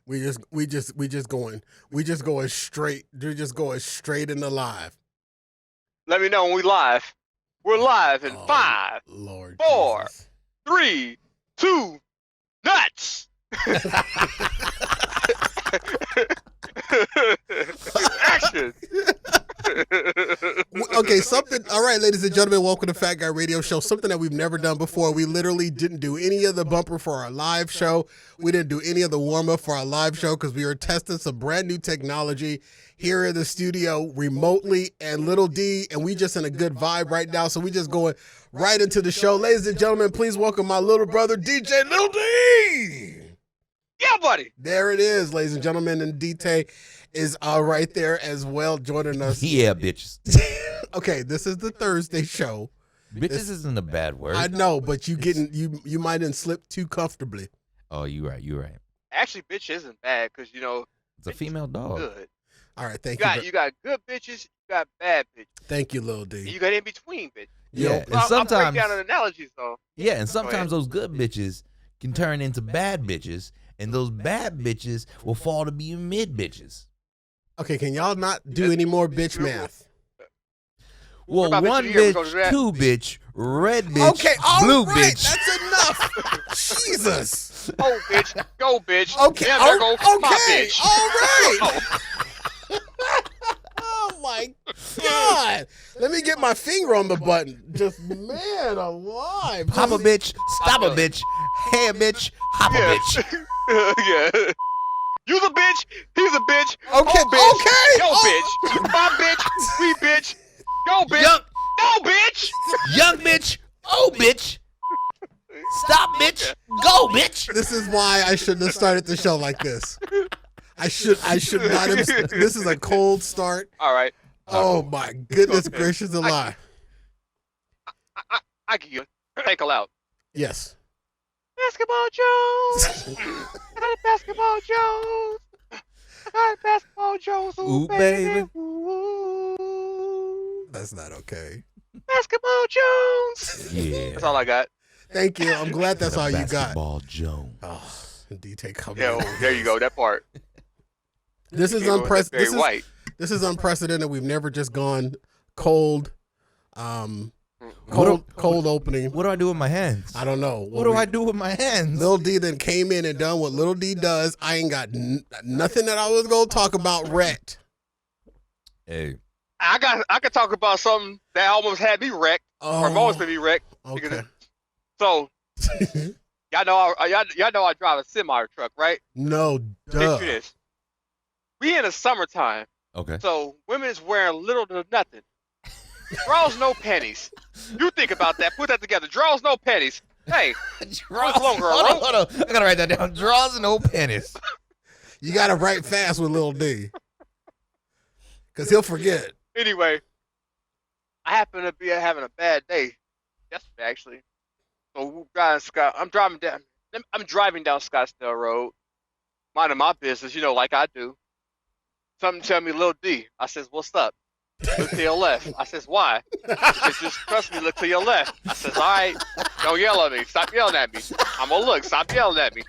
We just going straight. We're just going straight into live. Let me know when we live. We're live in 5, Lord 4, Jesus. 3, 2, nuts. Action. Okay, something. All right, ladies and gentlemen, welcome to Fat Guy Radio Show. Something that we've never done before. We literally didn't do any of the bumper for our live show. We didn't do any of the warm up for our live show because we were testing some brand new technology here in the studio remotely and Little D, and we just in a good vibe right now. So we just going right into the show. Ladies and gentlemen, please welcome my little brother, DJ Little D. Yeah, buddy. There it is, ladies and gentlemen, and DT is right there as well, joining us. Yeah, bitches. Okay, this is the Thursday show. Bitches isn't a bad word. I know, but you might have slipped too comfortably. Oh, you're right. Actually, bitch isn't bad because It's a female dog. good. All right, thank you. You got good bitches. You got bad bitches. Thank you, Lil D. And you got in between bitches. Yeah, and I'll break sometimes down an analogy, though. yeah, and sometimes those good bitches can turn into bad bitches, and those bad bitches will fall to being mid bitches. Okay, can y'all not do any more bitch math? Well, about one bitch of the year? We bitch, gonna do that? two bitch, red bitch, Okay, all blue right, bitch. that's enough. Jesus. Oh, bitch. Go, bitch. Okay, Yeah, there goes my okay, bitch. all right. Oh, Oh my God! Let me get my finger on the button. Just man alive. Pop a bitch, stop a bitch, hey a bitch, hop a yeah. bitch. Yeah. You's a bitch. He's a bitch. Okay, Oh, bitch. okay. Yo, bitch. My bitch. We bitch. Go, bitch. Young, Go, bitch. young bitch, oh bitch, stop bitch, go bitch. This is why I shouldn't have started the show like this. I should not have. This is a cold start. All right. Oh my goodness gracious alive. I give you a take out. Yes. Basketball Jones. I got a Basketball Jones. I got a Basketball Jones. Ooh, baby. Ooh. That's not okay. Basketball Jones. Yeah. That's all I got. Thank you. I'm glad that's all you got. Basketball Jones. Oh, DT coming. Yeah, there you go. That part. This is Very unprecedented. white. This is unprecedented. We've never just gone cold. What Cold opening. What do I do with my hands? I don't know. What do I do with my hands? Lil D then came in and done what Lil D does. I ain't got nothing that I was gonna talk about. Wrecked. Hey. I could talk about something that almost had me wrecked, or almost made me wrecked. Okay. So y'all know I drive a semi truck, right? No, duh. Picture this. We in the summertime, Okay. so women is wearing little to nothing. Draws, no panties. You think about that. Put that together. Draws, no panties. Hey, Draws. longer, Hold on. I gotta write that down. Draws and no pennies. You gotta write fast with Lil D, cause he'll forget. anyway, I happen to be having a bad day yesterday, actually. So I'm driving down Scottsdale Road, minding my business, like I do. Something tell me, Lil D. I says, what's up? Look to your left. I says, why? He says, just trust me, look to your left. I says, all right, don't yell at me. Stop yelling at me. I'm gonna look. Stop yelling at me.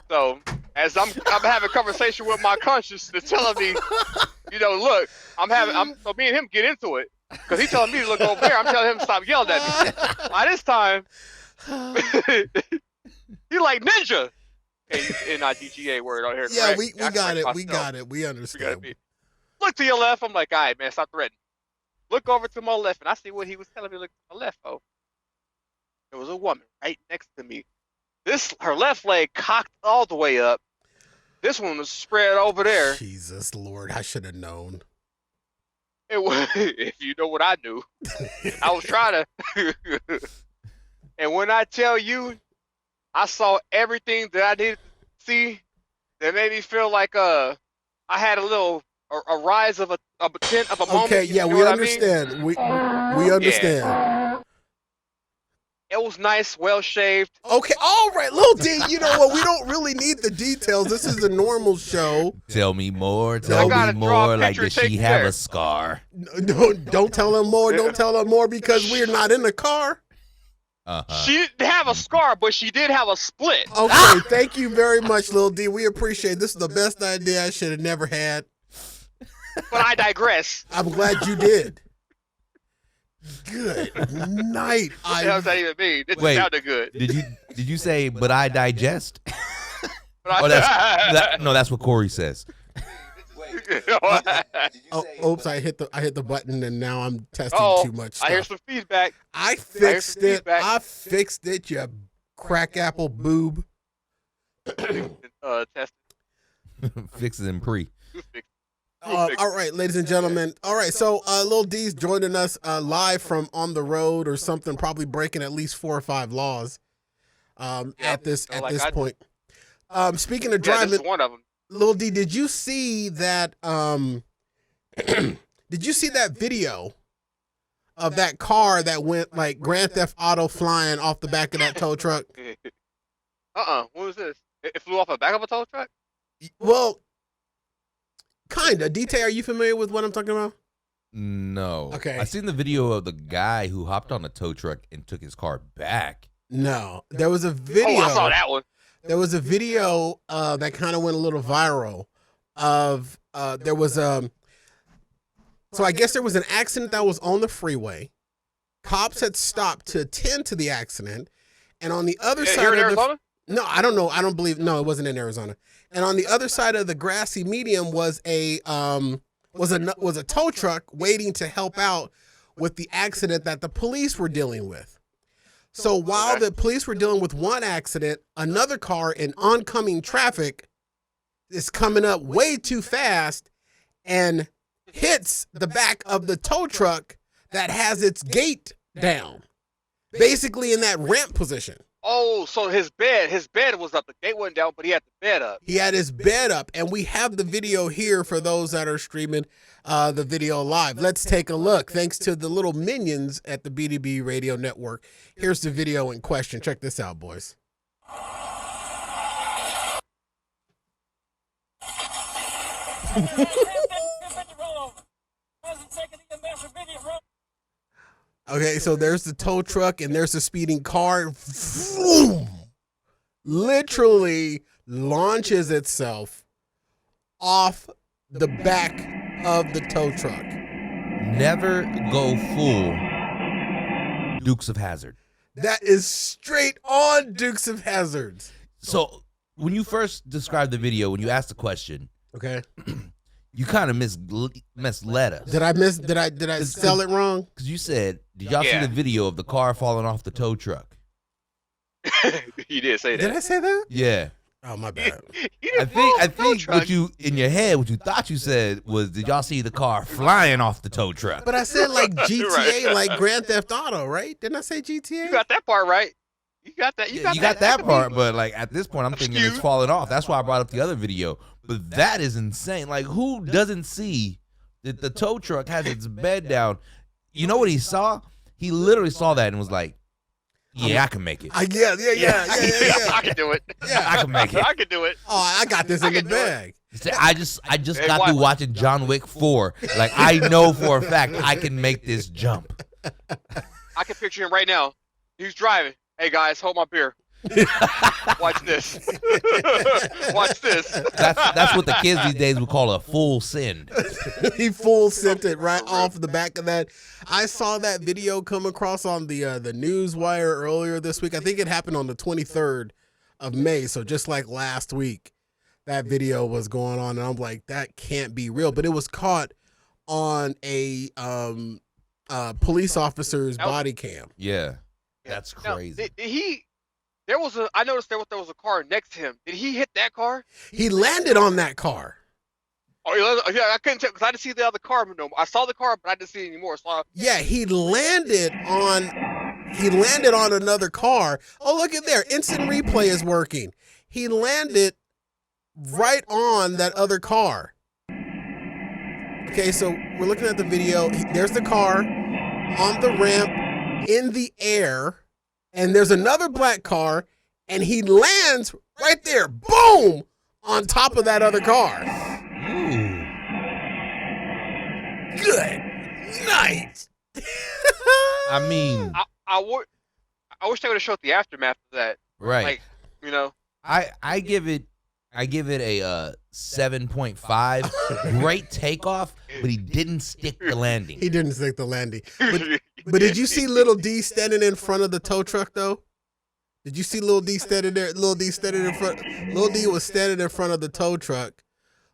So as I'm having a conversation with my conscience, that's telling me, look, so me and him get into it. Because he's telling me to look over there. I'm telling him to stop yelling at me. By this time, he like ninja. Hey, N-I-G-G-A word on here. Yeah, correct? we got it. We got it. We We understand. gotta be. Look to your left. I'm like, all right, man, stop threatening. Look over to my left, and I see what he was telling me to look to my left for. There was a woman right next to me. Her left leg cocked all the way up. This one was spread over there. Jesus Lord, I should have known. It was, if you know what I knew. I was trying to. And when I tell you, I saw everything that I needed to see that made me feel like I had a rise of a moment. Okay, yeah, we understand. We understand. It was nice, well shaved. Okay, all right, Lil D. You know what? We don't really need the details. This is a normal show. Tell me more. I gotta draw a Like, picture, does she take have care. a scar? Don't tell them more. Don't tell them more because we're not in the car. She didn't have a scar, but she did have a split. Okay, thank you very much, Lil D. We appreciate it. This is the best idea I should have never had. But I digress. I'm glad you did. Good night. What the hell does that even mean? It sounded good. Did you say, but I digest? But Oh, that's what Corey says. Oops! I hit the button and now I'm testing too much stuff. I hear some feedback. I fixed it. I fixed it. You crack apple boob. Test. Fix it in pre. All right, ladies and gentlemen. All right, so Lil D's joining us live from on the road or something, probably breaking at least 4 or 5 laws at this point. Speaking of driving, this is one of them. Lil D, did you see that? Did you see that video of that car that went like Grand Theft Auto flying off the back of that tow truck? What was this? It flew off the back of a tow truck? Well, kinda. DT, are you familiar with what I'm talking about? No. Okay. I seen the video of the guy who hopped on a tow truck and took his car back. No, there was a video. Oh, I saw that one. There was a video that kind of went a little viral of there was so I guess there was an accident that was on the freeway. Cops had stopped to attend to the accident, and on the other side here in of Arizona? no, I don't know. I don't believe. No, it wasn't in Arizona. And on the other side of the grassy median was a tow truck waiting to help out with the accident that the police were dealing with. So while the police were dealing with one accident, another car in oncoming traffic is coming up way too fast and hits the back of the tow truck that has its gate down, basically in that ramp position. Oh, so his bed was up. The gate wasn't down, but he had the bed up. He had his bed up, and we have the video here for those that are streaming the video live. Let's take a look. Thanks to the little minions at the BDB Radio Network. Here's the video in question. Check this out, boys. Okay, so there's the tow truck and there's the speeding car. Vroom, literally launches itself off the back of the tow truck. Never go full Dukes of Hazzard. That is straight on Dukes of Hazzard. So when you first described the video, when you asked the question, okay, you kind of misled us. Did I sell it wrong? Because you said, did y'all see the video of the car falling off the tow truck? You did say that. Did I say that? Yeah. Oh, my bad. I think what you in your head, what you thought you said was, did y'all see the car flying off the tow truck? But I said like GTA, like Grand Theft Auto, right? Didn't I say GTA? You got that part right. You got that. You got that part, but like at this point, I'm thinking it's falling off. That's why I brought up the other video. But that is insane. Like, who doesn't see that the tow truck has its bed down? You know what he saw? He literally saw that and was like, yeah, I can make it. Yeah. I can do it. Yeah, I can make it. I can do it. Oh, I got this in the bag. I just got through watching John Wick 4. Like, I know for a fact I can make this jump. I can picture him right now. He's driving. Hey guys, hold my beer. Watch this. Watch this. That's what the kids these days would call a full send. He full sent it right off the back of that. I saw that video come across on the news wire earlier this week. I think it happened on the 23rd of May. So just like last week, that video was going on, and I'm like, that can't be real. But it was caught on a police officer's body cam. Yeah. That's crazy. Now, I noticed there was a car next to him. Did he hit that car? He landed on that car. Oh, yeah, I couldn't tell because I didn't see the other car no more. I saw the car, but I didn't see it anymore. So yeah, he landed on another car. Oh, look at there. Instant replay is working. He landed right on that other car. Okay, so we're looking at the video. There's the car on the ramp in the air, and there's another black car, and he lands right there, boom, on top of that other car. Ooh. Good night. I mean, I I wish they would have showed the aftermath of that. Right. Like, you know. I give it a 7.5. Great takeoff, but he didn't stick the landing. He didn't stick the landing. But did you see Little D standing in front of the tow truck though? Did you see Little D standing there? Little D standing in front. Little D was standing in front of the tow truck.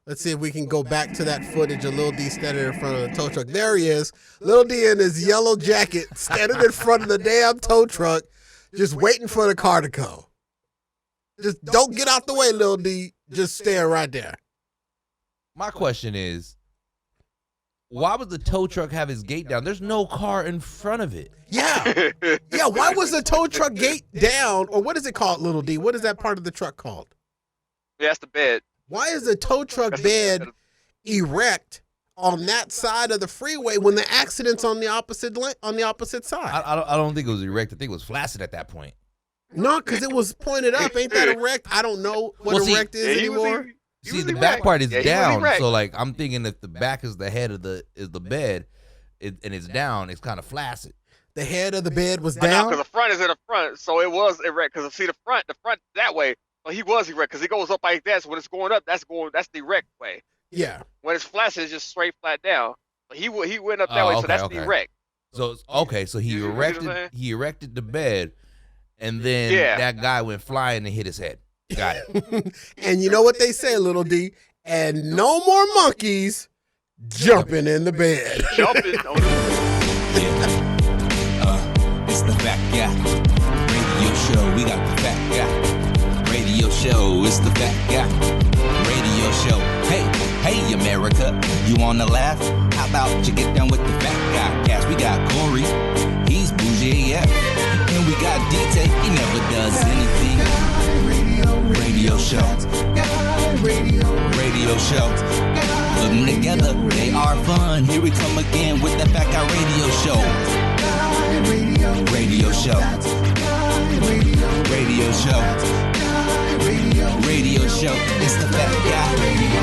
Let's see if we can go back to that footage of Little D standing in front of the tow truck. There he is. Little D in his yellow jacket standing in front of the damn tow truck, just waiting for the car to go. Just don't get out the way, Little D. Just stand right there. My question is, why would the tow truck have his gate down? There's no car in front of it. Yeah. Yeah, why was the tow truck gate down? Or what is it called, Little D? What is that part of the truck called? Yeah, that's the bed. Why is the tow truck bed erect on that side of the freeway when the accident's on the opposite side? I don't think it was erect. I think it was flaccid at that point. No, because it was pointed up. Ain't that erect? I don't know what erect is anymore. See, the back part is down, so like I'm thinking if the back is the head of the bed, and it's down, it's kind of flaccid. The head of the bed was down? Because the front is in the front, so it was erect. Because see the front that way, well, he was erect because he goes up like that. So when it's going up, that's the erect way. Yeah. When it's flaccid, it's just straight flat down. But he went up that way, so that's the erect. So so he erected the bed, and then that guy went flying and hit his head. Got it. And you know what they say, Little D? And no more monkeys jumping in the bed. Jumping. It's the Fat Guy Radio Show. We got the Fat Guy Radio Show. It's the Fat Guy Radio Show. Hey, America, you wanna laugh? How about you get down with the Fat Guy cast? We got Corey, he's bougie AF, and we got DJ. He never does anything. Radio Show. Radio Show. Put them together, they are fun. Here we come again with the Fat Guy Radio Show. Radio Show. Radio Show. Radio Show. It's the Fat Guy Radio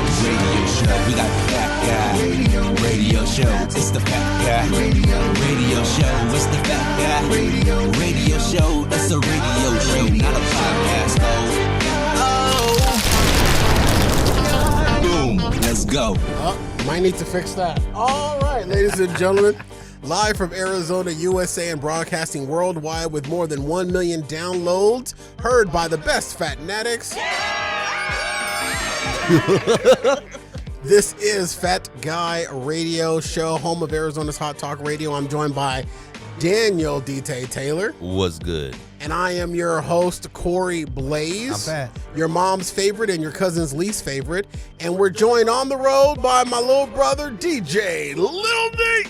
Show. We got the Fat Guy Radio Show. It's the Fat Guy Radio Show. It's the Fat Guy Radio Show. It's a radio show, not a podcast, though. Boom. Let's go. Might need to fix that. All right, ladies and gentlemen. Live from Arizona, USA, and broadcasting worldwide with more than 1 million downloads, heard by the best fatnatics. This is Fat Guy Radio Show, home of Arizona's Hot Talk Radio. I'm joined by Daniel D.T. Taylor. What's good? And I am your host, Corey Blaze. I'm fat. Your mom's favorite and your cousin's least favorite. And we're joined on the road by my little brother, DJ Lil D.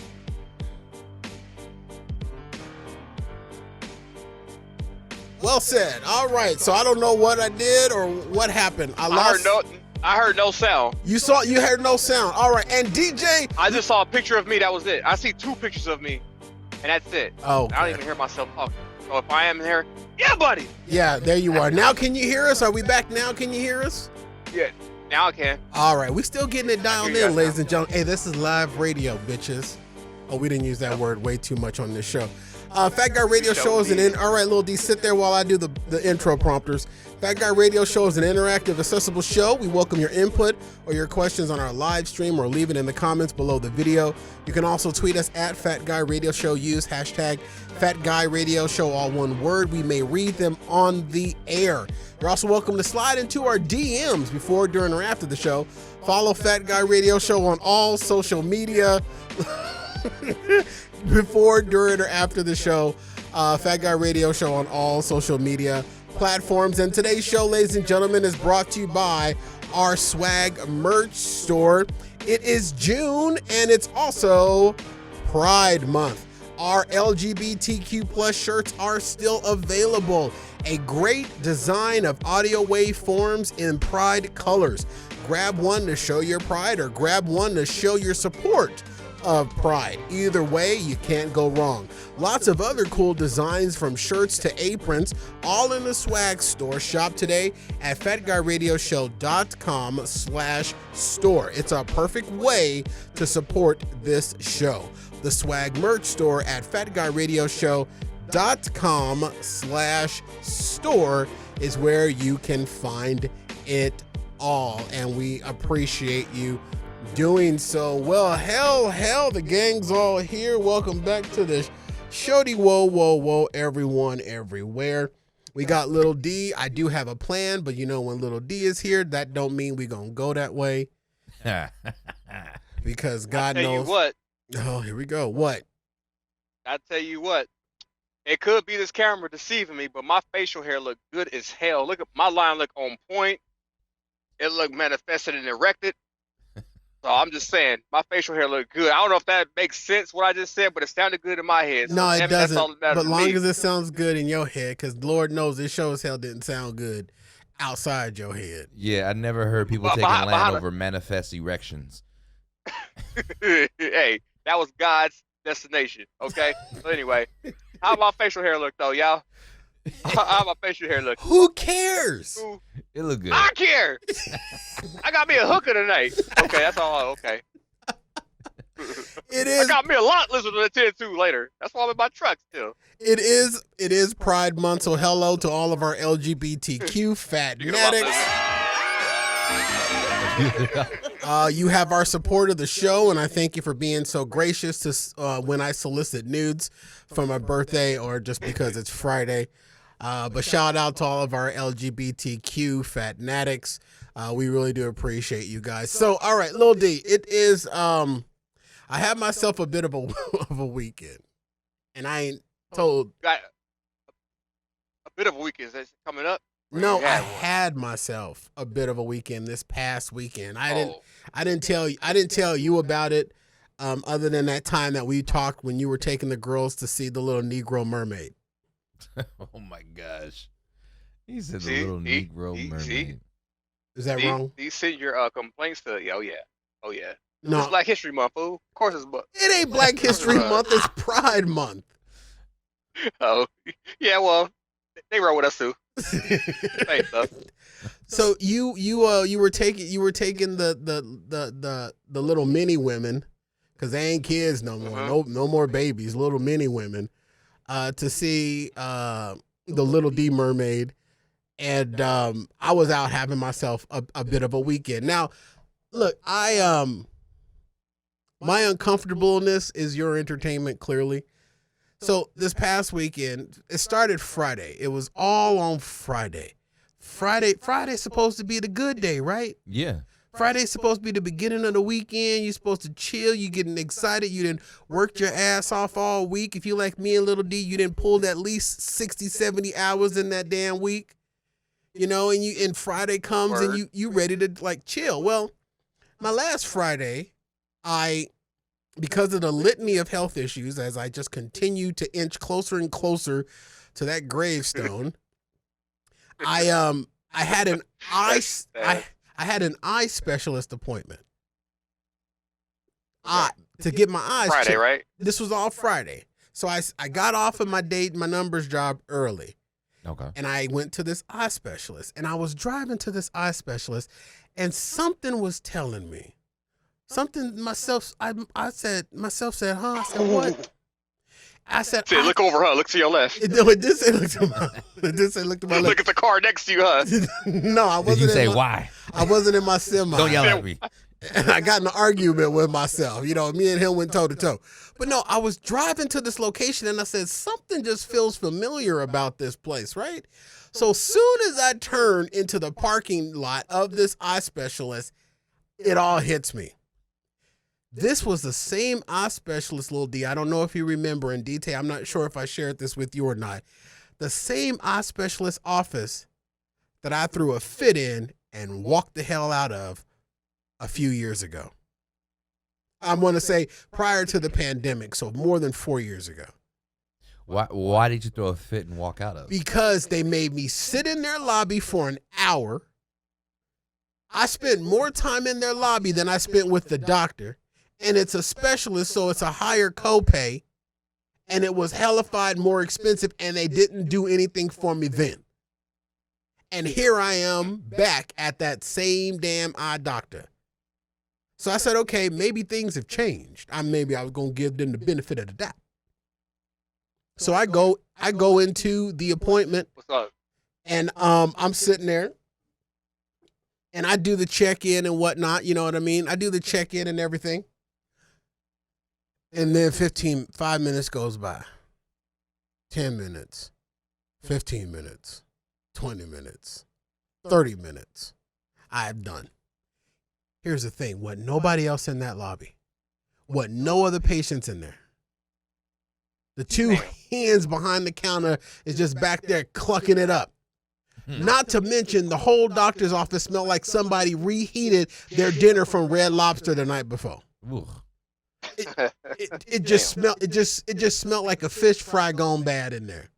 Well said. All right. So I don't know what I did or what happened. I heard no sound. You heard no sound. All right. And DJ. I just saw a picture of me. That was it. I see 2 pictures of me, and that's it. Oh. Okay. I don't even hear myself talking. So if I am here, yeah, buddy. Yeah, there you are. Now can you hear us? Are we back now? Can you hear us? Yeah. Now I can. All right. We still getting it dialed in, ladies and gentlemen. Hey, this is live radio, bitches. Oh, we didn't use that word way too much on this show. Fat Guy Radio Show is all right, Lil D, sit there while I do the intro prompters. Fat Guy Radio Show is an interactive, accessible show. We welcome your input or your questions on our live stream or leave it in the comments below the video. You can also tweet us at Fat Guy Radio Show. Use hashtag Fat Guy Radio Show, all one word. We may read them on the air. You're also welcome to slide into our DMs before, during, or after the show. Follow Fat Guy Radio Show on all social media. Before, during, or after the show. Fat Guy Radio Show on all social media platforms. And today's show, ladies and gentlemen, is brought to you by our swag merch store. It is June, and it's also Pride Month. Our LGBTQ plus shirts are still available. A great design of audio waveforms in Pride colors. Grab one to show your pride, or grab one to show your support of Pride. Either way, you can't go wrong. Lots of other cool designs, from shirts to aprons, all in the swag store. Shop today at fatguyradioshow.com/store. It's a perfect way to support this show. The swag merch store at fatguyradioshow.com. FatGuyRadioShow.com/store is where you can find it all. And we appreciate you doing so. Well, hell, the gang's all here. Welcome back to the Shody Whoa, everyone, everywhere. We got Little D. I do have a plan, but you know when Little D is here, that don't mean we gonna go that way. Because God knows. Tell you what. Oh, here we go. What? I tell you what. It could be this camera deceiving me, but my facial hair look good as hell. Look at my line, look on point. It look manifested and erected. So I'm just saying, my facial hair look good. I don't know if that makes sense what I just said, but it sounded good in my head. So no, it doesn't. But long me. as it sounds good in your head, because Lord knows this show as hell didn't sound good outside your head. Yeah, I never heard people taking land over manifest erections. Hey, that was God's destination. Okay. So anyway, how my facial hair look though, y'all? How my facial hair look? Who cares? It look good. I care. I got me a hooker tonight. Okay, that's all. Okay. It is. I got me a lot listening to 10-2 later. That's why I'm in my truck still. It is Pride Month, so hello to all of our LGBTQ fanatics. You have our support of the show, and I thank you for being so gracious to when I solicit nudes for my birthday or just because it's Friday. But shout out to all of our LGBTQ fanatics. We really do appreciate you guys. So, all right, Lil D, it is. I had myself a bit of a weekend, and I ain't told. Got a bit of a weekend that's coming up. No, I had myself a bit of a weekend this past weekend. I didn't tell you about it, other than that time that we talked when you were taking the girls to see the little Negro Mermaid. Oh my gosh, he said the little Negro Mermaid. Is that wrong? These send your complaints to oh yeah. No, it's Black History Month, fool. Of course it's it ain't Black History Month. It's Pride Month. Oh yeah, well they roll with us too. Same stuff. So you were taking the little mini women, because they ain't kids no more. No more babies. Little mini women, to see the Little D Mermaid, and I was out having myself a bit of a weekend. Now, look, my uncomfortableness is your entertainment, clearly. So this past weekend, it started Friday. It was all on Friday. Friday's supposed to be the good day, right? Yeah. Friday's supposed to be the beginning of the weekend. You're supposed to chill. You getting excited. You didn't work your ass off all week. If you like me and Little D, you didn't pull at least 60, 70 hours in that damn week. You know, and Friday comes and you ready to like chill. Well, my last Friday, because of the litany of health issues, as I just continue to inch closer and closer to that gravestone, I had an eye specialist appointment. To get my eyes Friday, checked. right? This was all Friday. So I got off of my numbers job early. Okay. And I went to this eye specialist, and I was driving to this eye specialist, and something was telling me. Something myself, I said, huh? I said, what? I said, look over, huh? Look to your left. It did say look to my left. Look at the car next to you, huh? No, I wasn't. Did you say why? I wasn't in my semi. Don't yell at me. And I got in an argument with myself. You know, me and him went toe to toe. But no, I was driving to this location, and I said, something just feels familiar about this place, right? So soon as I turn into the parking lot of this eye specialist, it all hits me. This was the same eye specialist, Lil D. I don't know if you remember in detail. I'm not sure if I shared this with you or not. The same eye specialist office that I threw a fit in and walked the hell out of a few years ago. I'm going to say prior to the pandemic, so more than 4 years ago. Why did you throw a fit and walk out of? Because they made me sit in their lobby for an hour. I spent more time in their lobby than I spent with the doctor. And it's a specialist, so it's a higher copay. And it was hellified more expensive, and they didn't do anything for me then. And here I am back at that same damn eye doctor. So I said, okay, maybe things have changed. Maybe I was going to give them the benefit of the doubt. So I go into the appointment. What's up? And I'm sitting there and I do the check-in and whatnot, you know what I mean? I do the check-in and everything. And then 5 minutes goes by. 10 minutes. 15 minutes. 20 minutes. 30 minutes. I'm done. Here's the thing. Wasn't nobody else in that lobby. Wasn't no other patients in there. The two hands behind the counter is just back there clucking it up. Not to mention the whole doctor's office smelled like somebody reheated their dinner from Red Lobster the night before. It just smelled like a fish fry gone bad in there.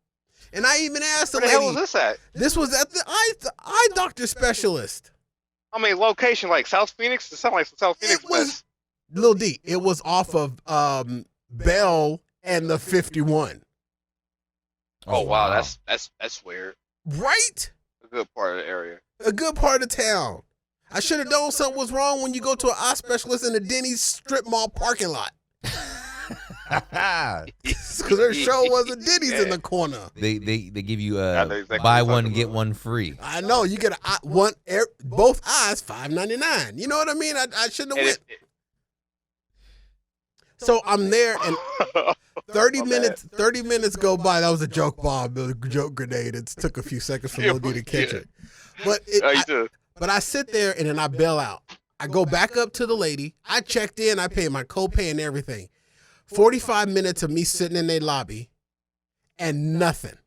And I even asked the lady. Where the hell was this at? This was at the eye doctor specialist. I mean, location like South Phoenix. It sounded like some South Phoenix. It was Lil D. It was off of Bell and the 51. Oh wow, that's weird. Right? A good part of the area. A good part of town. I should have known something was wrong when you go to an eye specialist in the Denny's strip mall parking lot. Because their show wasn't Denny's in the corner. They give you exactly buy one get one free. I know, you get both eyes $5.99. You know what I mean? I shouldn't have went. So I'm there and 30 minutes go by. That was a joke bomb, the joke grenade. It took a few seconds for Lil D to catch it. But I sit there and then I bail out. I go back up to the lady. I checked in. I paid my copay and everything. 45 minutes of me sitting in their lobby and nothing.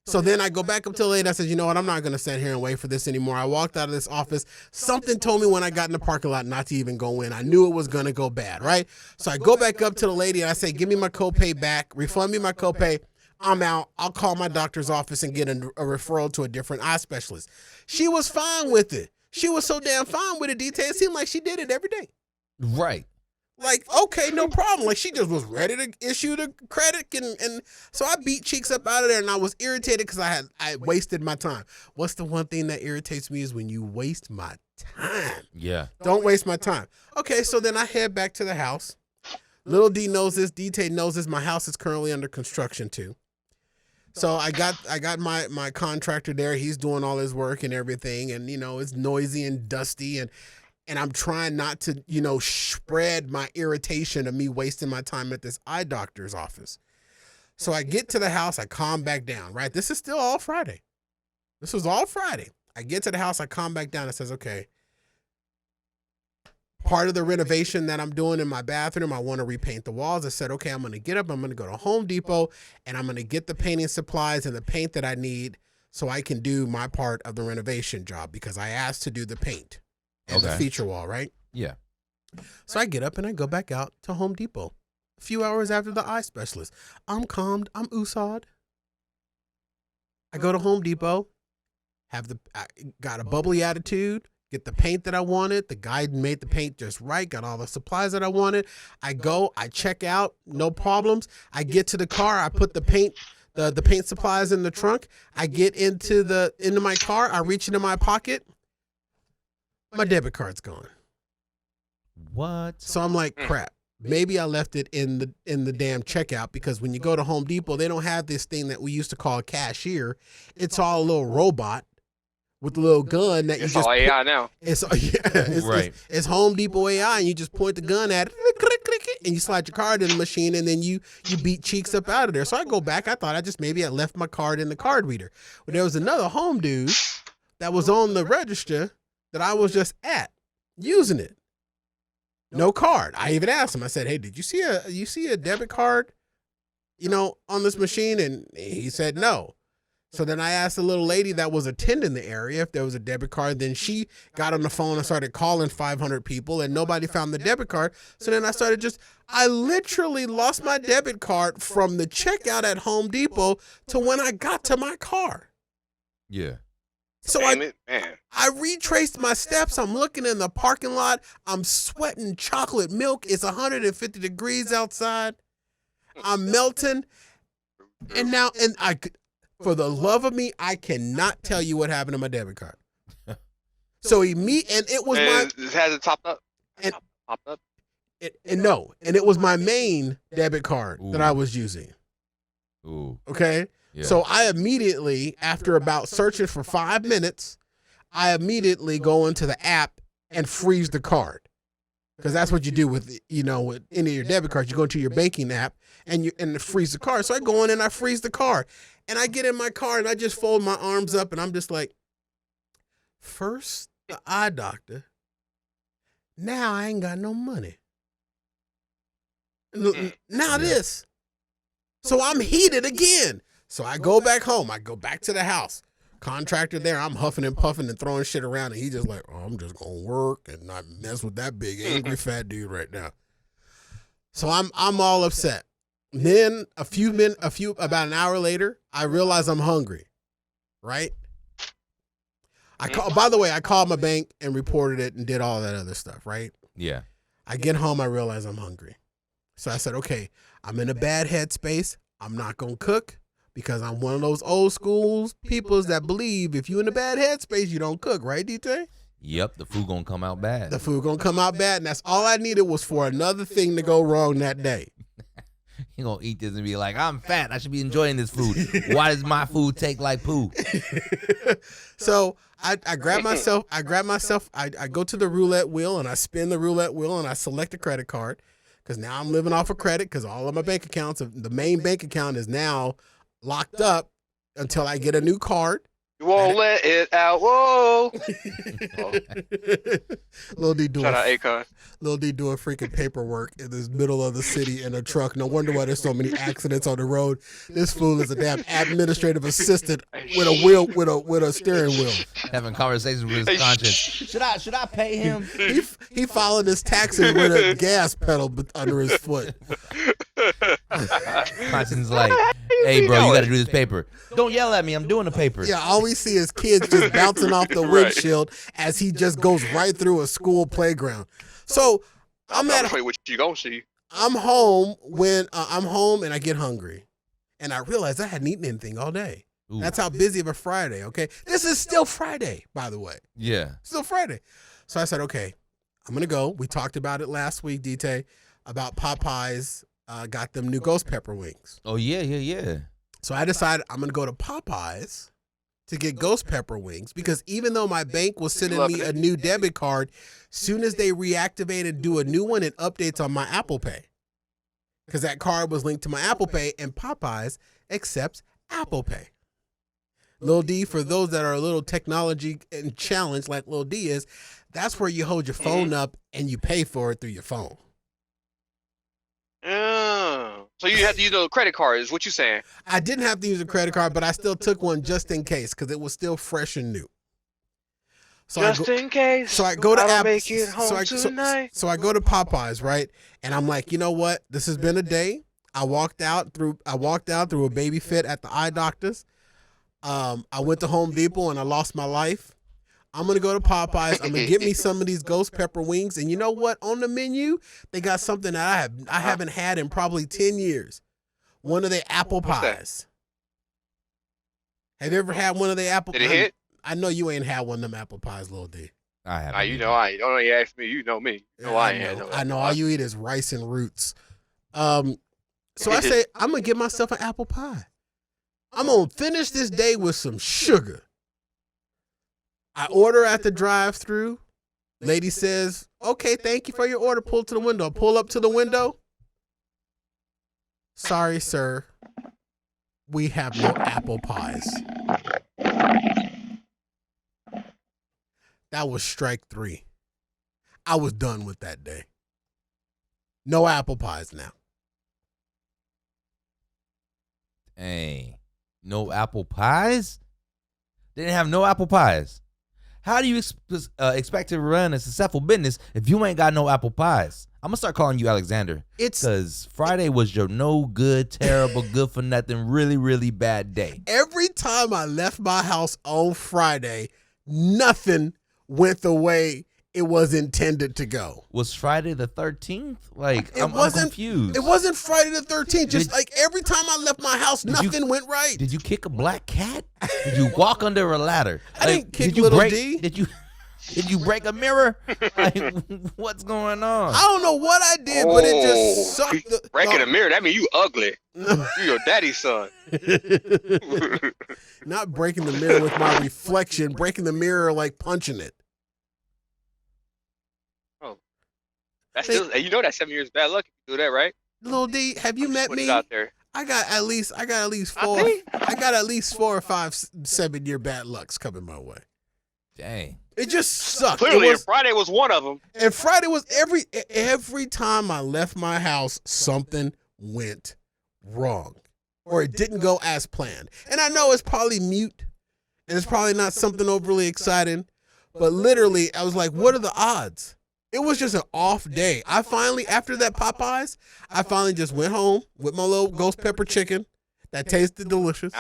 So then I go back up to the lady. I said, you know what? I'm not going to sit here and wait for this anymore. I walked out of this office. Something told me when I got in the parking lot not to even go in. I knew it was going to go bad, right? So I go back up to the lady and I say, give me my copay back. Refund me my copay. I'm out. I'll call my doctor's office and get a referral to a different eye specialist. She was fine with it. She was so damn fine with it, DT. It seemed like she did it every day. Right. Like, okay, no problem. Like, she just was ready to issue the credit. And so I beat cheeks up out of there, and I was irritated because I wasted my time. What's the one thing that irritates me is when you waste my time. Yeah. Don't waste my time. Okay, so then I head back to the house. Little D knows this. DT knows this. My house is currently under construction, too. So I got my contractor there. He's doing all his work and everything. And, you know, it's noisy and dusty. And I'm trying not to, you know, spread my irritation of me wasting my time at this eye doctor's office. So I get to the house, I calm back down, right? This is still all Friday. This was all Friday. I get to the house, I calm back down and says, okay, part of the renovation that I'm doing in my bathroom, I want to repaint the walls. I said, okay, I'm going to get up, I'm going to go to Home Depot, and I'm going to get the painting supplies and the paint that I need so I can do my part of the renovation job because I asked to do the paint. And the feature wall, right? Yeah. So I get up and I go back out to Home Depot. A few hours after the eye specialist. I'm calmed. I'm usad. I go to Home Depot. I got a bubbly attitude. Get the paint that I wanted. The guy made the paint just right. Got all the supplies that I wanted. I go. I check out. No problems. I get to the car. I put the paint supplies in the trunk. I get into my car. I reach into my pocket. My debit card's gone. What? So I'm like, crap. Maybe I left it in the damn checkout because when you go to Home Depot, they don't have this thing that we used to call a cashier. It's all a little robot with a little gun that you just. It's all AI now. It's Home Depot AI, and you just point the gun at it, and you slide your card in the machine, and then you beat cheeks up out of there. So I go back. I thought I left my card in the card reader. But there was another home dude that was on the register that I was just using it. No card. I even asked him, I said, hey, did you see a debit card, you know, on this machine? And he said no. So then I asked the little lady that was attending the area if there was a debit card. Then she got on the phone and started calling 500 people and nobody found the debit card. So then I literally lost my debit card from the checkout at Home Depot to when I got to my car. Yeah. So I retraced my steps. I'm looking in the parking lot. I'm sweating chocolate milk. It's 150 degrees outside. I'm melting. And for the love of me, I cannot tell you what happened to my debit card. So it has it topped up? Popped up? And it was my main debit card that I was using. Ooh. Okay? Yeah. So I immediately, after about searching for 5 minutes, I immediately go into the app and freeze the card. Because that's what you do with, with any of your debit cards. You go into your banking app and freeze the card. So I go in and I freeze the card. And I get in my car and I just fold my arms up and I'm just like, first the eye doctor. Now I ain't got no money. Now this. So I'm heated again. So I go back home. I go back to the house. Contractor there, I'm huffing and puffing and throwing shit around, and he just like, oh, I'm just gonna work and not mess with that big angry fat dude right now. So I'm all upset. Then about an hour later, I realize I'm hungry. Right? By the way, I called my bank and reported it and did all that other stuff. Right? Yeah. I get home, I realize I'm hungry. So I said, okay, I'm in a bad headspace. I'm not gonna cook. Because I'm one of those old school peoples that believe if you in a bad headspace, you don't cook, right, DJ? Yep, the food gonna come out bad. The food gonna come out bad, and that's all I needed was for another thing to go wrong that day. You gonna eat this and be like, I'm fat. I should be enjoying this food. Why does my food take like poo? So I grab myself. I go to the roulette wheel and I spin the roulette wheel and I select a credit card because now I'm living off of credit because all of my bank accounts, the main bank account is now locked up until I get a new card. You won't let it out. Whoa. Lil D doing Shout out Akon. Lil D doing freaking paperwork in this middle of the city in a truck. No wonder why there's so many accidents on the road. This fool is a damn administrative assistant with a wheel with a steering wheel. Having conversations with his conscience. Should I pay him? He followed his taxes with a gas pedal under his foot. Conscience like, hey bro, you got to do this paper. Don't yell at me. I'm doing the paper. Yeah, all we see is kids just bouncing off the windshield as he just goes right through a school playground. So I'm what you gonna see. I'm home when I'm home and I get hungry, and I realize I hadn't eaten anything all day. Ooh. That's how busy of a Friday. Okay, this is still Friday, by the way. Yeah, still Friday. So I said, okay, I'm gonna go. We talked about it last week, DT, about Popeyes. Got them new ghost pepper wings. Oh yeah. So I decided I'm gonna go to Popeyes to get ghost pepper wings because even though my bank was sending me a new debit card, soon as they reactivate and do a new one, it updates on my Apple Pay because that card was linked to my Apple Pay, and Popeyes accepts Apple Pay. Lil D, for those that are a little technology and challenged like Lil D is, that's where you hold your phone up and you pay for it through your phone. Oh, so you have to use a credit card is what you're saying? I didn't have to use a credit card, but I still took one just in case because it was still fresh and new. So in case. So I go to Apple. Make it home tonight. So I go to Popeyes, right? And I'm like, you know what? This has been a day. I walked out through a baby fit at the eye doctor's. I went to Home Depot and I lost my life. I'm going to go to Popeyes. I'm going to get me some of these ghost pepper wings. And you know what? On the menu, they got something that I haven't had in probably 10 years. One of the apple pies. Have you ever had one of the apple pies? Did it hit? I know you ain't had one of them apple pies, Lil D. I haven't. You know I ain't. Don't you ask me. You know me. I ain't. I know all you eat is rice and roots. So I say, I'm going to get myself an apple pie. I'm going to finish this day with some sugar. I order at the drive-thru. Lady says, okay, thank you for your order. Pull to the window. Pull up to the window. Sorry, sir. We have no apple pies. That was strike 3. I was done with that day. No apple pies now. Dang. No apple pies? They didn't have no apple pies. How do you expect to run a successful business if you ain't got no apple pies? I'm going to start calling you Alexander. Because Friday was your no good, terrible, good for nothing, really, really bad day. Every time I left my house on Friday, nothing went the way it was intended to go. Was Friday the 13th? I'm confused. It wasn't Friday the 13th. Just like every time I left my house, nothing went right. Did you kick a black cat? Did you walk under a ladder? I didn't kick Little D. Did you? Did you break a mirror? Like, what's going on? I don't know what I did, but it just sucked. Breaking a mirror, that mean you ugly. You your daddy's son. Not breaking the mirror with my reflection, breaking the mirror like punching it. Oh, that's still, you know that's 7 years bad luck if you do that, right? Lil D, have you met me? Out there. I got at least 4. I got at least 4 or 5 7-year bad lucks coming my way. Dang. It just sucked. Clearly, and Friday was one of them. And Friday was every time I left my house, something went wrong, or it didn't go as planned. And I know it's probably mute, and it's probably not something overly exciting, but literally, I was like, "What are the odds?" It was just an off day. I finally, after that Popeyes, I finally just went home with my little ghost pepper chicken that tasted delicious.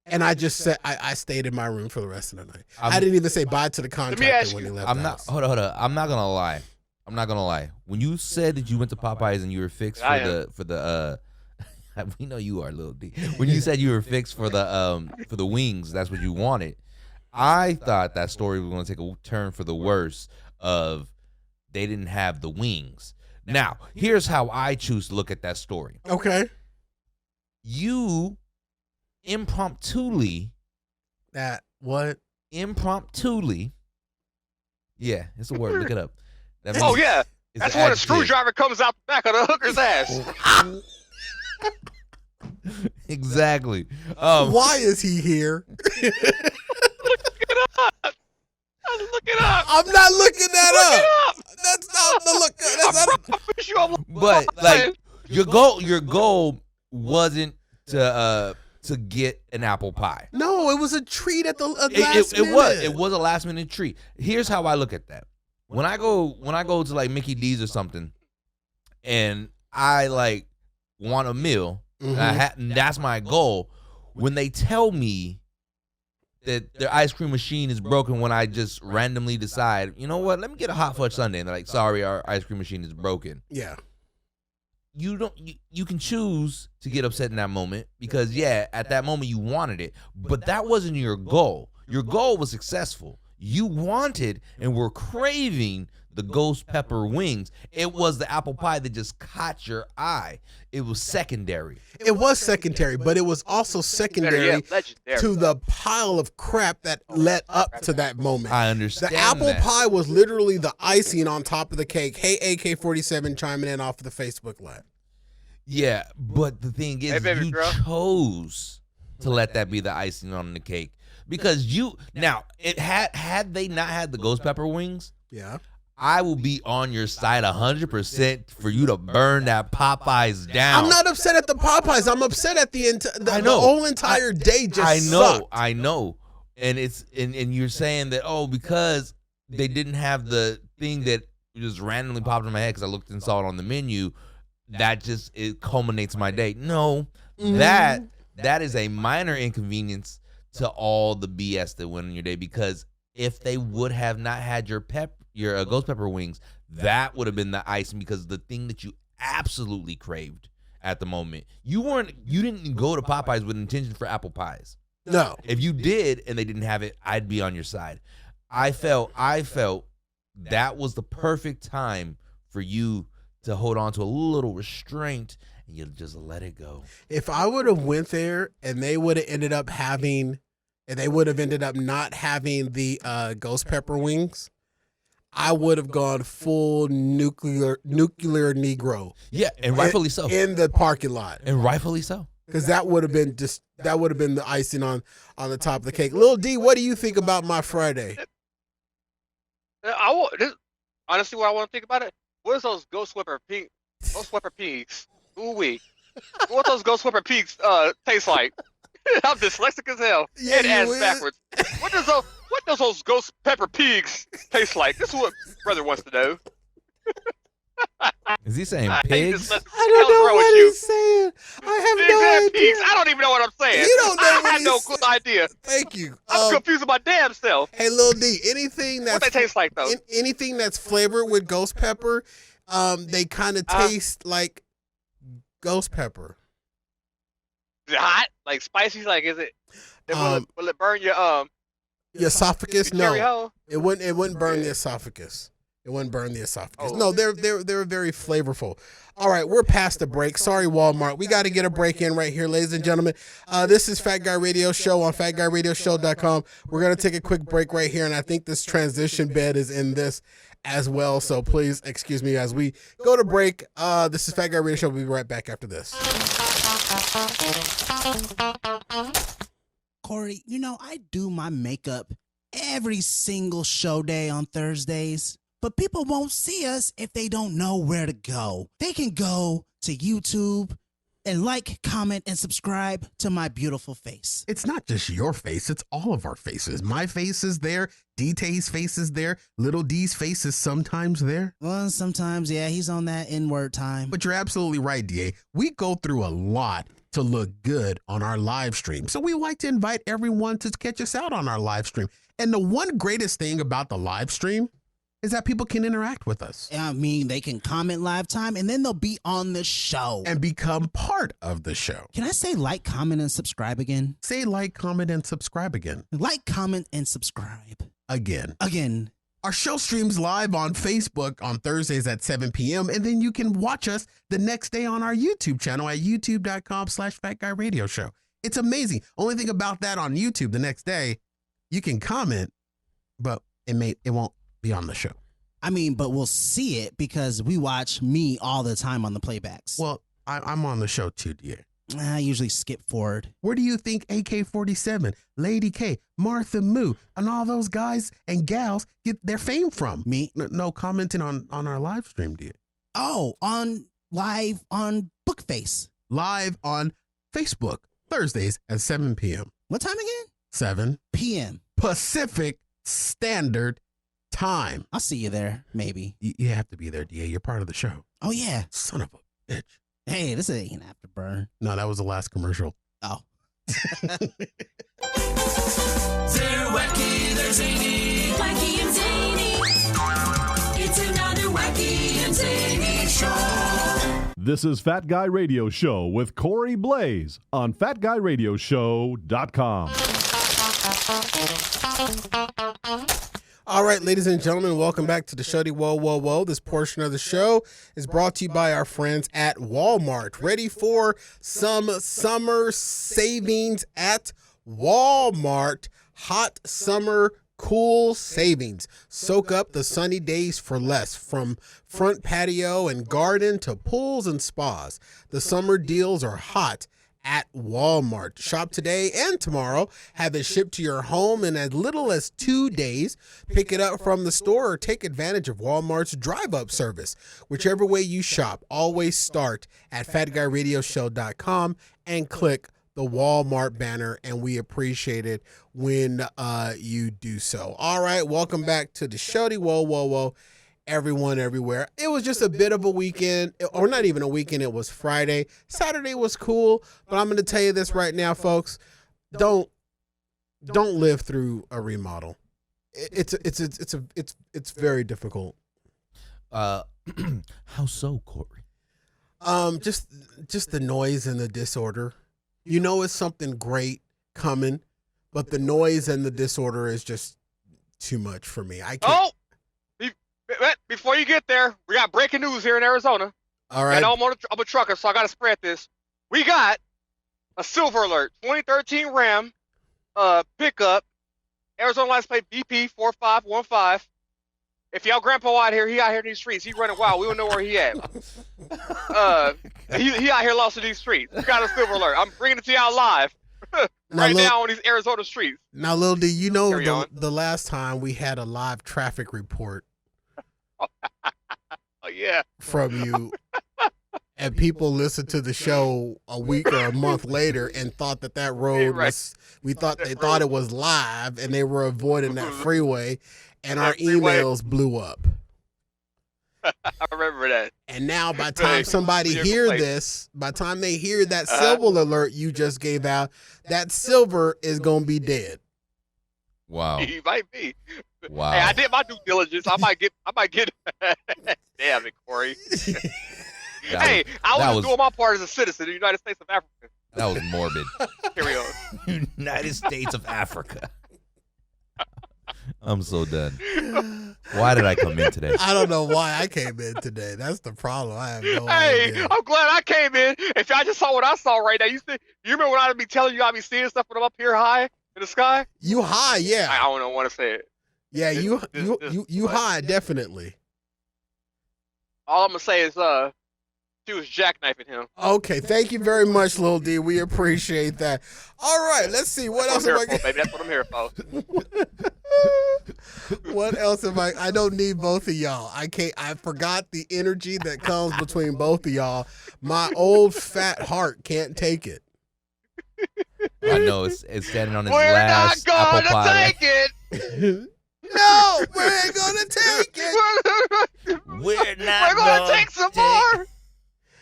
And I just said, I stayed in my room for the rest of the night. I didn't even say bye to the contractor when he left the house. Hold on. I'm not gonna lie. When you said that you went to Popeyes and you were fixed for the we know you are, Lil D. When you said you were fixed for the wings, that's what you wanted. I thought that story was going to take a turn for the worse of they didn't have the wings. Now, here's how I choose to look at that story. Okay. You impromptuly. That what? Impromptuly. Yeah, it's a word. Look it up. That oh, yeah. That's when a screwdriver comes out the back of the hooker's ass. Exactly. Why is he here? Look it up. I'm not looking that up. That's not the look. That's not. But like your goal wasn't to get an apple pie. No, it was a treat at the last minute. It was a last minute treat. Here's how I look at that. When I go to like Mickey D's or something, and I like want a meal, and that's my goal. When they tell me that their ice cream machine is broken, when I just randomly decide, you know what, let me get a hot fudge sundae, and they're like, sorry, our ice cream machine is broken. Yeah. You can choose to get upset in that moment because at that moment you wanted it, but that wasn't your goal. Your goal was successful. You wanted and were craving the ghost pepper wings. It was the apple pie that just caught your eye. It was secondary. It was secondary, but it was also secondary to the pile of crap that led up to that moment. I understand. The apple pie was literally the icing on top of the cake. Hey, AK-47 chiming in off of the Facebook Live. Yeah, but the thing is, you chose to let that be the icing on the cake because had they not had the ghost pepper wings, I will be on your side 100% for you to burn that Popeyes down. I'm not upset at the Popeyes. I'm upset at the whole entire day just sucked. I know. And and you're saying that, because they didn't have the thing that just randomly popped in my head because I looked and saw it on the menu, it culminates my day. No, that is a minor inconvenience to all the BS that went on your day, because if they would have not had your ghost pepper wings, that would have been the icing, because the thing that you absolutely craved at the moment. You didn't go to Popeyes with intention for apple pies. No. If you did and they didn't have it, I'd be on your side. I felt that was the perfect time for you to hold on to a little restraint and you just let it go. If I would have went there and they would have ended up not having the ghost pepper wings, I would have gone full nuclear Negro. Yeah, and rightfully so. In the parking lot. And rightfully so. Because that would have been the icing on the top of the cake. Lil D, what do you think about my Friday? Honestly, what I want to think about it, what is those ghost whipper peaks? Ooh-wee. What those ghost whipper peaks taste like? I'm dyslexic as hell. Yeah, and ass backwards. What does those ghost pepper pigs taste like? This is what brother wants to know. Is he saying pigs? I don't know what he's saying. I have no idea. Pigs. I don't even know what I'm saying. You don't know I what have no good idea. Thank you. I'm confused with my damn self. Hey, Lil D, anything that's what they taste like though? Anything that's flavored with ghost pepper, they kind of taste like ghost pepper. Is it hot? Like spicy? Like is it? Will it burn your The esophagus? Cherry No, Hole? it wouldn't burn the esophagus. It wouldn't burn the esophagus. Oh. No, they're very flavorful. All right, we're past the break. Sorry, Walmart. We got to get a break in right here, ladies and gentlemen. This is Fat Guy Radio Show on FatGuyRadioShow.com. We're going to take a quick break right here, and I think this transition bed is in this as well. So please excuse me as we go to break. This is Fat Guy Radio Show. We'll be right back after this. Corey, you know, I do my makeup every single show day on Thursdays, but people won't see us if they don't know where to go. They can go to YouTube and like, comment, and subscribe to my beautiful face. It's not just your face, it's all of our faces. My face is there, D-Tay's face is there, Little D's face is sometimes there. Well, sometimes, yeah, he's on that N-word time. But you're absolutely right, D.A. We go through a lot to look good on our live stream. So we like to invite everyone to catch us out on our live stream. And the one greatest thing about the live stream is that people can interact with us. I mean, they can comment live time, and then they'll be on the show. And become part of the show. Can I say like, comment, and subscribe again? Say like, comment, and subscribe again. Like, comment, and subscribe. Again. Again. Our show streams live on Facebook on Thursdays at 7 p.m. And then you can watch us the next day on our YouTube channel at youtube.com/FatGuyRadioShow. It's amazing. Only thing about that on YouTube the next day, you can comment, but it won't be on the show. I mean, but we'll see it because we watch me all the time on the playbacks. Well, I'm on the show too, dear. I usually skip forward. Where do you think AK-47, Lady K, Martha Moo, and all those guys and gals get their fame from? Me? No commenting on our live stream, dear. Oh, live on Bookface. Live on Facebook, Thursdays at 7 p.m. What time again? 7 PM. Pacific Standard Time. I'll see you there, maybe. You have to be there, DA. You're part of the show. Oh, yeah. Son of a bitch. Hey, this ain't Afterburn. No, that was the last commercial. Oh. They're wacky, they're zany. Wacky and zany. It's another wacky and zany show. This is Fat Guy Radio Show with Corey Blaze on FatGuyRadioShow.com. All right, ladies and gentlemen, welcome back to the Shuddy Whoa, Whoa, Whoa. This portion of the show is brought to you by our friends at Walmart. Ready for some summer savings at Walmart. Hot summer cool savings. Soak up the sunny days for less. From front patio and garden to pools and spas, the summer deals are hot at Walmart. Shop today and tomorrow. Have it shipped to your home in as little as 2 days. Pick it up from the store or take advantage of Walmart's drive-up service. Whichever way you shop, always start at FatGuyRadioShow.com and click the Walmart banner, and we appreciate it when you do so. All right, welcome back to the Shuddy Whoa, Whoa, Whoa. Everyone everywhere. It was just a bit of a weekend, or not even a weekend. It was Friday. Saturday was cool, but I'm going to tell you this right now, folks. Don't live through a remodel. It's very difficult. How so, Corey? Just the noise and the disorder. You know it's something great coming, but the noise and the disorder is just too much for me. I can't. Oh! Before you get there, we got breaking news here in Arizona. All right. And I'm a trucker, so I got to spread this. We got a silver alert. 2013 Ram pickup. Arizona license plate BP 4515. If y'all grandpa out here, he out here in these streets. He running wild. We don't know where he at. He out here lost in these streets. We got a silver alert. I'm bringing it to y'all live. Now on these Arizona streets. Now, Lil D, you know the last time we had a live traffic report Oh, yeah. from you, and people listened to the show a week or a month later and thought that road was, they thought it was live, and they were avoiding that freeway, and our emails blew up. I remember that. And now by the time somebody hear this, by the time they hear that silver alert you just gave out, that silver is going to be dead. Wow. He might be. Wow. Hey, I did my due diligence. I might get. Damn it, Corey. Hey, I was doing my part as a citizen of the United States of Africa. That was morbid. Carry on. United States of Africa. I'm so done. Why did I come in today? I don't know why I came in today. That's the problem. I have no Hey, idea. I'm glad I came in. If I just saw what I saw right now, you remember when I'd be telling you I'd be seeing stuff when I'm up here high in the sky? You high, yeah. I don't want to say it. Yeah, you What? high, definitely. All I'm gonna say is she was jackknifing him. Okay, thank you very much, Lil D. We appreciate that. All right, let's see. What else am I Baby, that's what I'm here for. What else am I don't need both of y'all. I forgot the energy that comes between both of y'all. My old fat heart can't take it. I know it's standing on its We're last not apple gonna pie. take it. No, we ain't gonna take it. We're We're gonna take some more.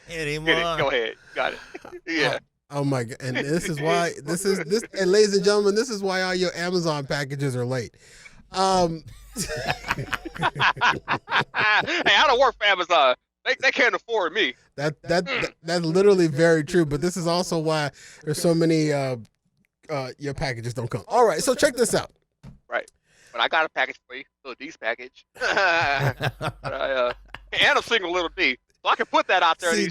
anymore. Get it. Go ahead. Got it. Yeah. Oh my god! And this is why and ladies and gentlemen, this is why all your Amazon packages are late. Hey, I don't work for Amazon. They can't afford me. That's literally very true. But this is also why there's so many your packages don't come. All right, so check this out. Right. But I got a package for you, little D's package. And I'm single little D, so I can put that out there. See,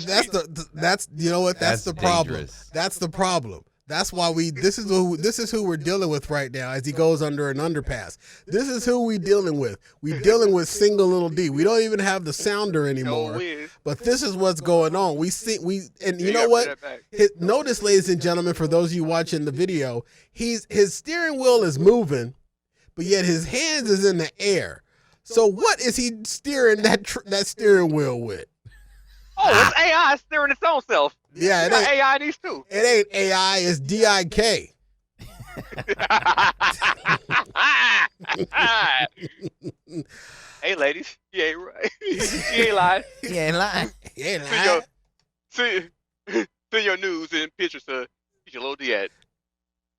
that's you know what? That's the problem. dangerous. That's the problem. That's why this is who we're dealing with right now as he goes under an underpass. This is who we dealing with. We dealing with single little D. We don't even have the sounder anymore. But this is what's going on. And you know what? Notice, ladies and gentlemen, for those of you watching the video, his steering wheel is moving, but yet his hands is in the air. So what is he steering that steering wheel with? Oh, it's AI steering its own self. Yeah, it ain't AI these too. It ain't AI, it's DIK. Hey, ladies, you ain't right. You ain't lying. He ain't lying. He ain't Send lying. send your news and pictures to your little D at.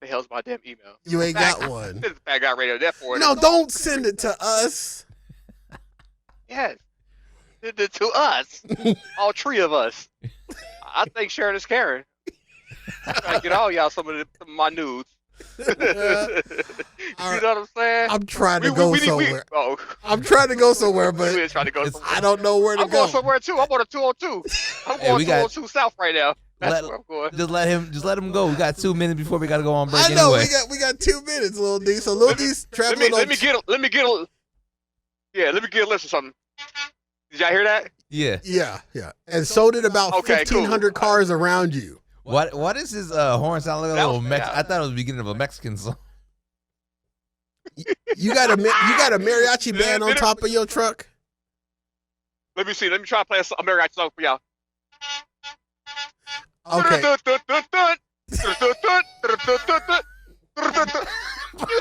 The hell's my damn email? You ain't got one. This is Fat Guy Radio. That for it. No, don't send it to us. Yes. Send it to us. All three of us. I think Sharon is Karen. Trying to get all y'all some of my news. You know what I'm saying? I'm trying to go somewhere. I'm trying to go somewhere, but We trying to go somewhere. I don't know where to I'm go. going somewhere too. I'm on a 202. I'm going 202 South right now. That's where I'm going. Just let him go. We got 2 minutes before we gotta go on break. I know anyway. we got 2 minutes, Lil D. So Lil D's traveling let me get a list of something. Did y'all hear that? Yeah. Yeah. And so did about Okay, 1,500 cars around you. What is his horn sound like? A That little was- I thought it was the beginning of a Mexican song. You got a mariachi band on top of your truck? Let me see. Let me try to play a mariachi song for y'all. Okay. You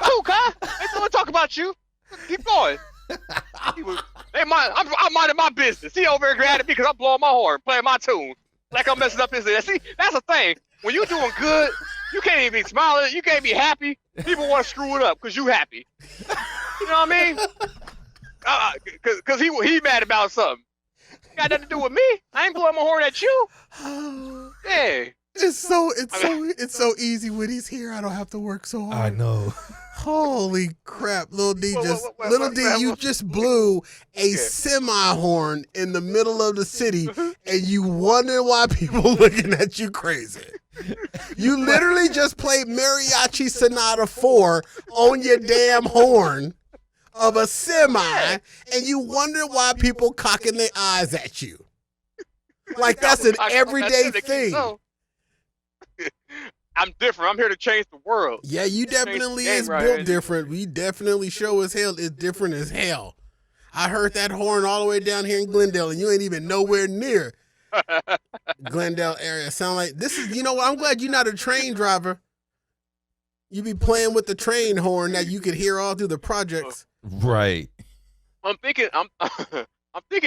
too, Kai. They don't talk about you. Keep going. I'm minding my business. He over here grabbing me because I'm blowing my horn, playing my tune. Like I'm messing up his day. See, that's the thing. When you're doing good, you can't even be smiling. You can't be happy. People want to screw it up because you happy. You know what I mean? Because he mad about something. Got nothing to do with me. I ain't blowing my horn at you. Yeah. It's so easy when he's here. I don't have to work so hard. I know. Holy crap, Lil D What, you just blew a semi horn in the middle of the city, and you wonder why people looking at you crazy. You literally just played Mariachi Sonata 4 on your damn horn of a semi, and you wonder why people cocking their eyes at you. Like that's an everyday thing. I'm different. I'm here to change the world. Yeah, you definitely game is right built here. different. We definitely show as hell is different as hell. I heard that horn all the way down here in Glendale, and you ain't even nowhere near Glendale area. Sound like this is, you know what? I'm glad you're not a train driver. You be playing with the train horn that you could hear all through the projects. Right. I'm thinking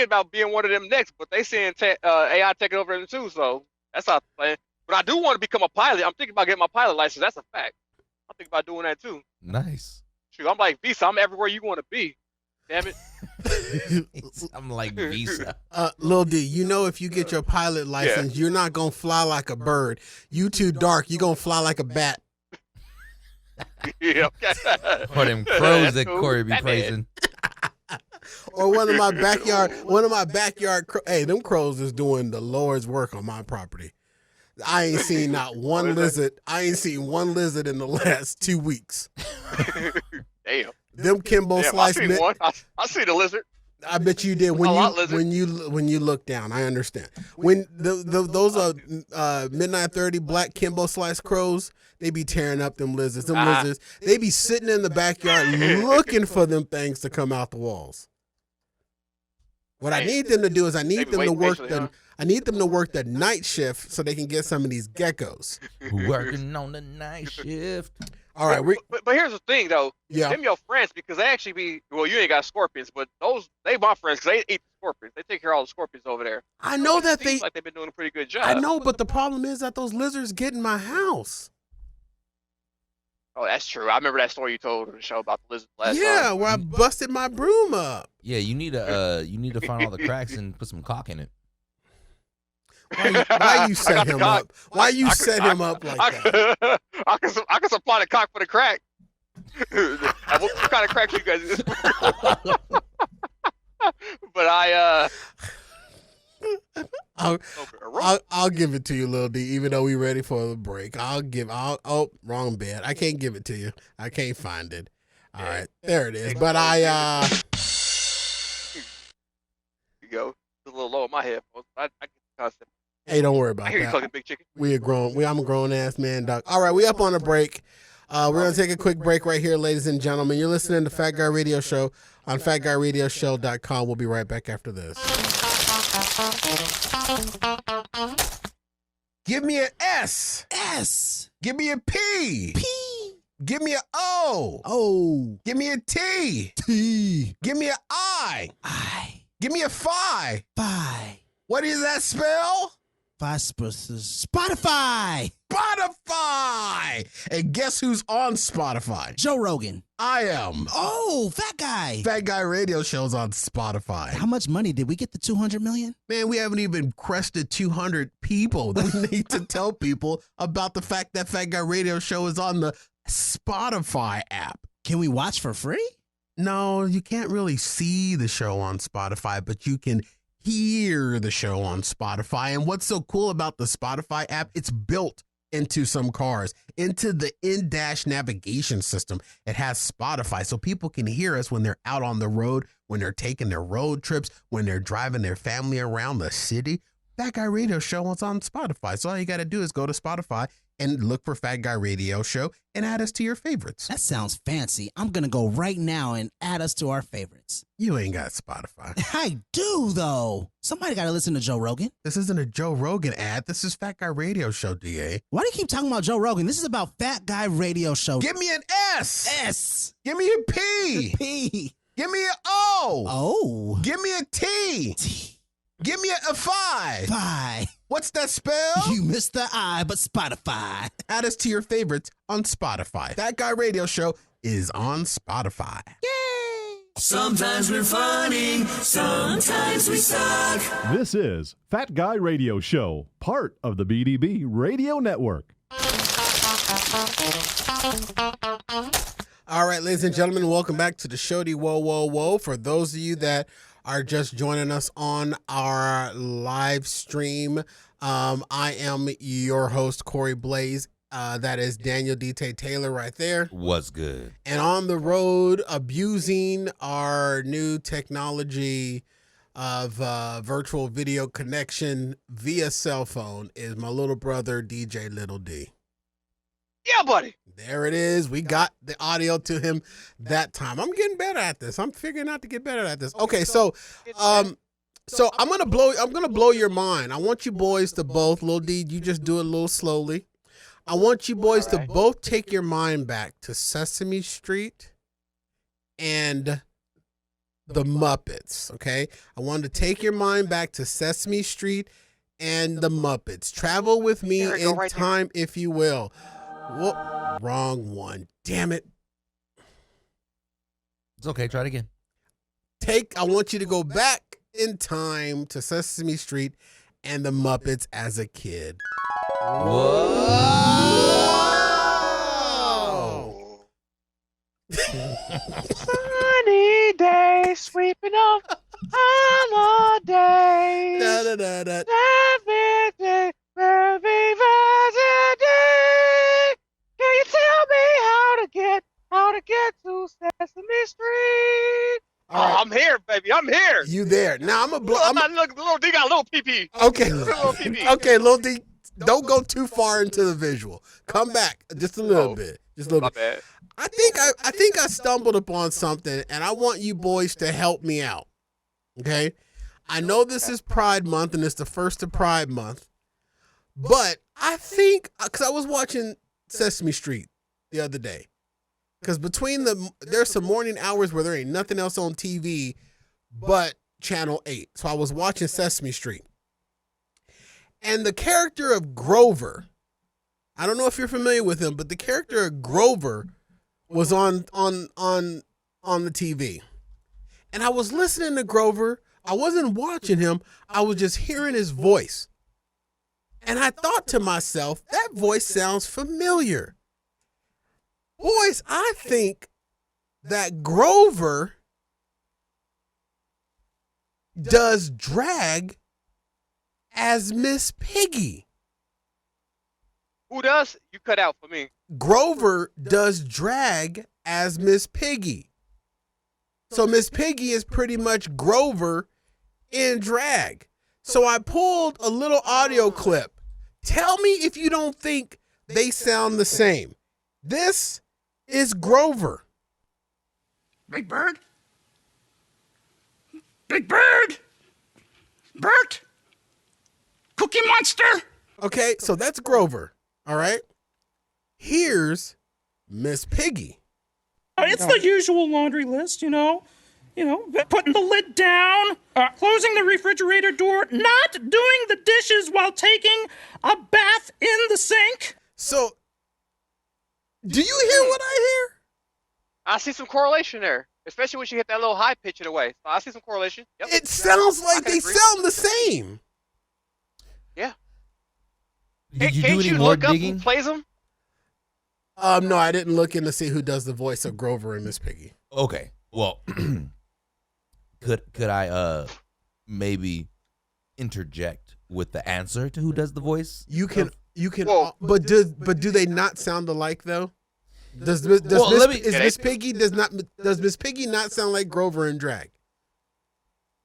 about being one of them next, but they saying AI taking over them too, so that's not the plan. But I do want to become a pilot. I'm thinking about getting my pilot license. That's a fact. I'm thinking about doing that too. Nice. Shoot, I'm like Visa. I'm everywhere you want to be. Damn it. I'm like Visa. Lil D, you know if you get your pilot license, you're not gonna fly like a bird. You too dark. You gonna fly like a bat. Yeah, okay. Or them crows That's that cool. Corey be Batman. praising. Or one of my backyard. Hey, them crows is doing the Lord's work on my property. I ain't seen not one lizard. I ain't seen one lizard in the last 2 weeks. Damn. Them Kimbo Damn, I slice. seen one. I seen a lizard. I bet you did when A lot you lizard. when you look down. I understand. When those midnight 30 black Kimbo slice crows, they be tearing up them lizards. Them lizards, they be sitting in the backyard looking for them things to come out the walls. What I need them to do is I need them to work the night shift so they can get some of these geckos. Working on the night shift. All right, But here's the thing though. Yeah. Them your friends because they actually be you ain't got scorpions, but they my friends because they eat the scorpions. They take care of all the scorpions over there. I know that Seems like they've been doing a pretty good job. I know, but the problem is that those lizards get in my house. Oh, that's true. I remember that story you told on the show about the lizard last Yeah, time. where I busted my broom up. Yeah, you need to find all the cracks and put some caulk in it. Why you set him up? Why you set him up like that? I can supply the cock for the crack. What kind of crack you guys use? But I'll give it to you, Lil D, even though we ready for the break. Wrong bed. I can't give it to you. I can't find it. All right, there it is. But you go. It's a little low in my headphones. I get the concept. Hey, don't worry about I hear you that. talking big chicken. I'm a grown ass man, Doc. All right, we up on a break. We're gonna take a quick break right here, ladies and gentlemen. You're listening to Fat Guy Radio Show on FatGuyRadioShow.com. We'll be right back after this. Give me an S. S. Give me a P. P. Give me a O. O. Give me a T. T. Give me an I. I. Give me a Phi. Phi. What does that spell? Spotify. Spotify. And guess who's on Spotify? Joe Rogan. I am. Oh, Fat Guy. Fat Guy Radio Show's on Spotify. How much money did we get? The 200 million? Man, we haven't even crested 200 people. We need to tell people about the fact that Fat Guy Radio Show is on the Spotify app. Can we watch for free? No, you can't really see the show on Spotify, but you can hear the show on Spotify. And what's so cool about the Spotify app, it's built into some cars, into the in-dash navigation system. It has Spotify, so people can hear us when they're out on the road, when they're taking their road trips, when they're driving their family around the city. Fat Guy Radio Show is on Spotify. So all you got to do is go to Spotify and look for Fat Guy Radio Show and add us to your favorites. That sounds fancy. I'm going to go right now and add us to our favorites. You ain't got Spotify. I do, though. Somebody got to listen to Joe Rogan. This isn't a Joe Rogan ad. This is Fat Guy Radio Show, DA. Why do you keep talking about Joe Rogan? This is about Fat Guy Radio Show. Give me an S. S. Give me a P. P. Give me an O. O. Give me a T. T. Give me a Phi. Phi. What's that spell? You missed the I, but Spotify. Add us to your favorites on Spotify. That Guy Radio Show is on Spotify. Yay! Sometimes we're funny, sometimes we suck. This is Fat Guy Radio Show, part of the BDB Radio Network. All right, ladies and gentlemen, welcome back to the Shody Whoa Whoa Whoa. For those of you that are just joining us on our live stream, I am your host, Corey Blaze. That is Daniel D.T. Taylor right there. What's good? And on the road, abusing our new technology of virtual video connection via cell phone is my little brother, DJ Little D. Yeah, buddy. There it is. We got the audio to him that time. I'm getting better at this. I'm figuring out to get better at this. Okay, so I'm gonna blow your mind. I want you boys to both, Lil D, you just do it a little slowly. I want you boys to both take your mind back to Sesame Street and the Muppets. Okay, I want to take your mind back to Sesame Street and the Muppets. Travel with me in time, if you will. Whoop, wrong one. Damn it. It's okay. Try it again. I want you to go back in time to Sesame Street and the Muppets as a kid. Whoa! Sunny day, sweeping off holidays. Da, da, da, da. Happy day, happy birthday. Can you tell me how to get to Sesame Street? All right. I'm here, baby. I'm here. You there? Now I'm a blow. Look, little D got a little pee-pee. Okay. Little pee-pee. Okay, Lil D, don't go too far into the visual. Come back just a little bit. Just a little My bit. bad. I think I stumbled upon something, and I want you boys to help me out. Okay? I know this is Pride Month, and it's the first of Pride Month, but I think, because I was watching Sesame Street the other day, because there's some morning hours where there ain't nothing else on TV but Channel 8. So I was watching Sesame Street. And the character of Grover, I don't know if you're familiar with him, but the character of Grover was on the TV. And I was listening to Grover. I wasn't watching him. I was just hearing his voice. And I thought to myself, that voice sounds familiar. Boys, I think that Grover does drag as Miss Piggy. Who does? You cut out for me. Grover does drag as Miss Piggy. So Miss Piggy is pretty much Grover in drag. So I pulled a little audio clip. Tell me if you don't think they sound the same. This is Grover. Big Bird? Big Bird? Bert? Cookie Monster? Okay, so that's Grover. All right. Here's Miss Piggy. It's the usual laundry list, you know, putting the lid down, closing the refrigerator door, not doing the dishes while taking a bath in the sink. So, do you hear what I hear? I see some correlation there, especially when she hit that little high pitch in a way. So I see some correlation. Yep. It sounds I like can they agree. sound the same. Yeah. Did you Can't do any you more look up digging? who plays them? No, I didn't look in to see who does the voice of Grover and Miss Piggy. Okay. Well, could I maybe interject with the answer to who does the voice? You can, Whoa. but do they not sound alike though? Does Miss Piggy does Miss Piggy not sound like Grover in drag?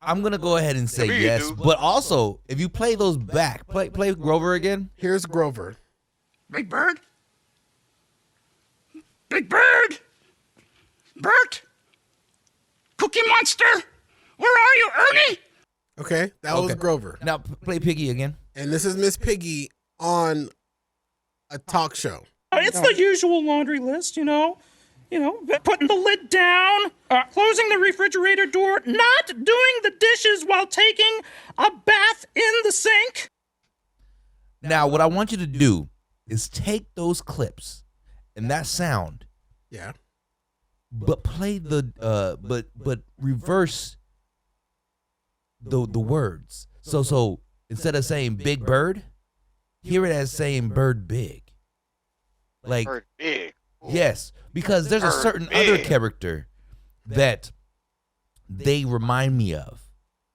I'm gonna go ahead and say Maybe you yes, do. but also if you play those back, play Grover again. Here's Grover. Big Bird? Big Bird? Bert? Cookie Monster? Where are you, Ernie? Okay, that was Okay. Grover. Now play Piggy again. And this is Miss Piggy on a talk show. It's the usual laundry list, you know, putting the lid down, closing the refrigerator door, not doing the dishes while taking a bath in the sink. Now what I want you to do is take those clips and that sound, Yeah. but play the but reverse the words. So instead of saying Big Bird, hear it as saying Bird Big. Like Bird big. yes, because there's a Bird certain big. other character that they remind me of.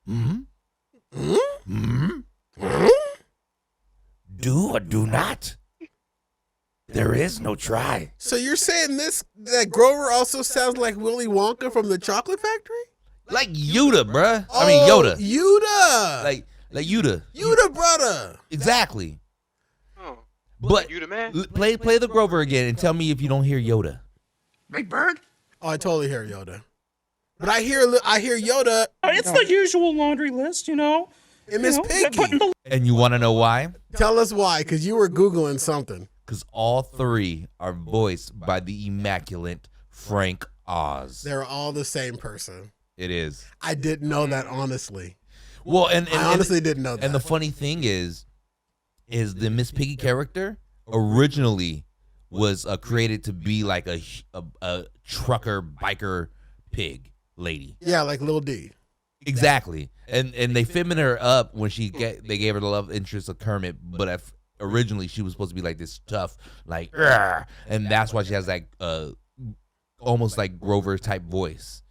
Mm-hmm. Mm-hmm. Do or do not. There is no try. So you're saying that Grover also sounds like Willy Wonka from the Chocolate Factory? Like Yoda, bruh. I mean Yoda. Yoda. Like Yoda. Yoda, brother. Exactly. Oh, But you the man? play the Grover again and tell me if you don't hear Yoda. Big Bird? Oh, I totally hear Yoda. But I hear Yoda It's the usual laundry list, you know. and Miss Piggy. And you want to know why? Tell us why, because you were Googling something. Because all three are voiced by the immaculate Frank Oz. They're all the same person. It is. I didn't know that, honestly. Well, and I honestly didn't know that. And the funny thing is the Miss Piggy character originally was created to be like a trucker biker pig lady. Yeah, like Lil D. Exactly. And they feminine her up when they gave her the love interest of Kermit, but originally she was supposed to be like this tough, like, "Argh," and that's why she has like almost like Grover type voice,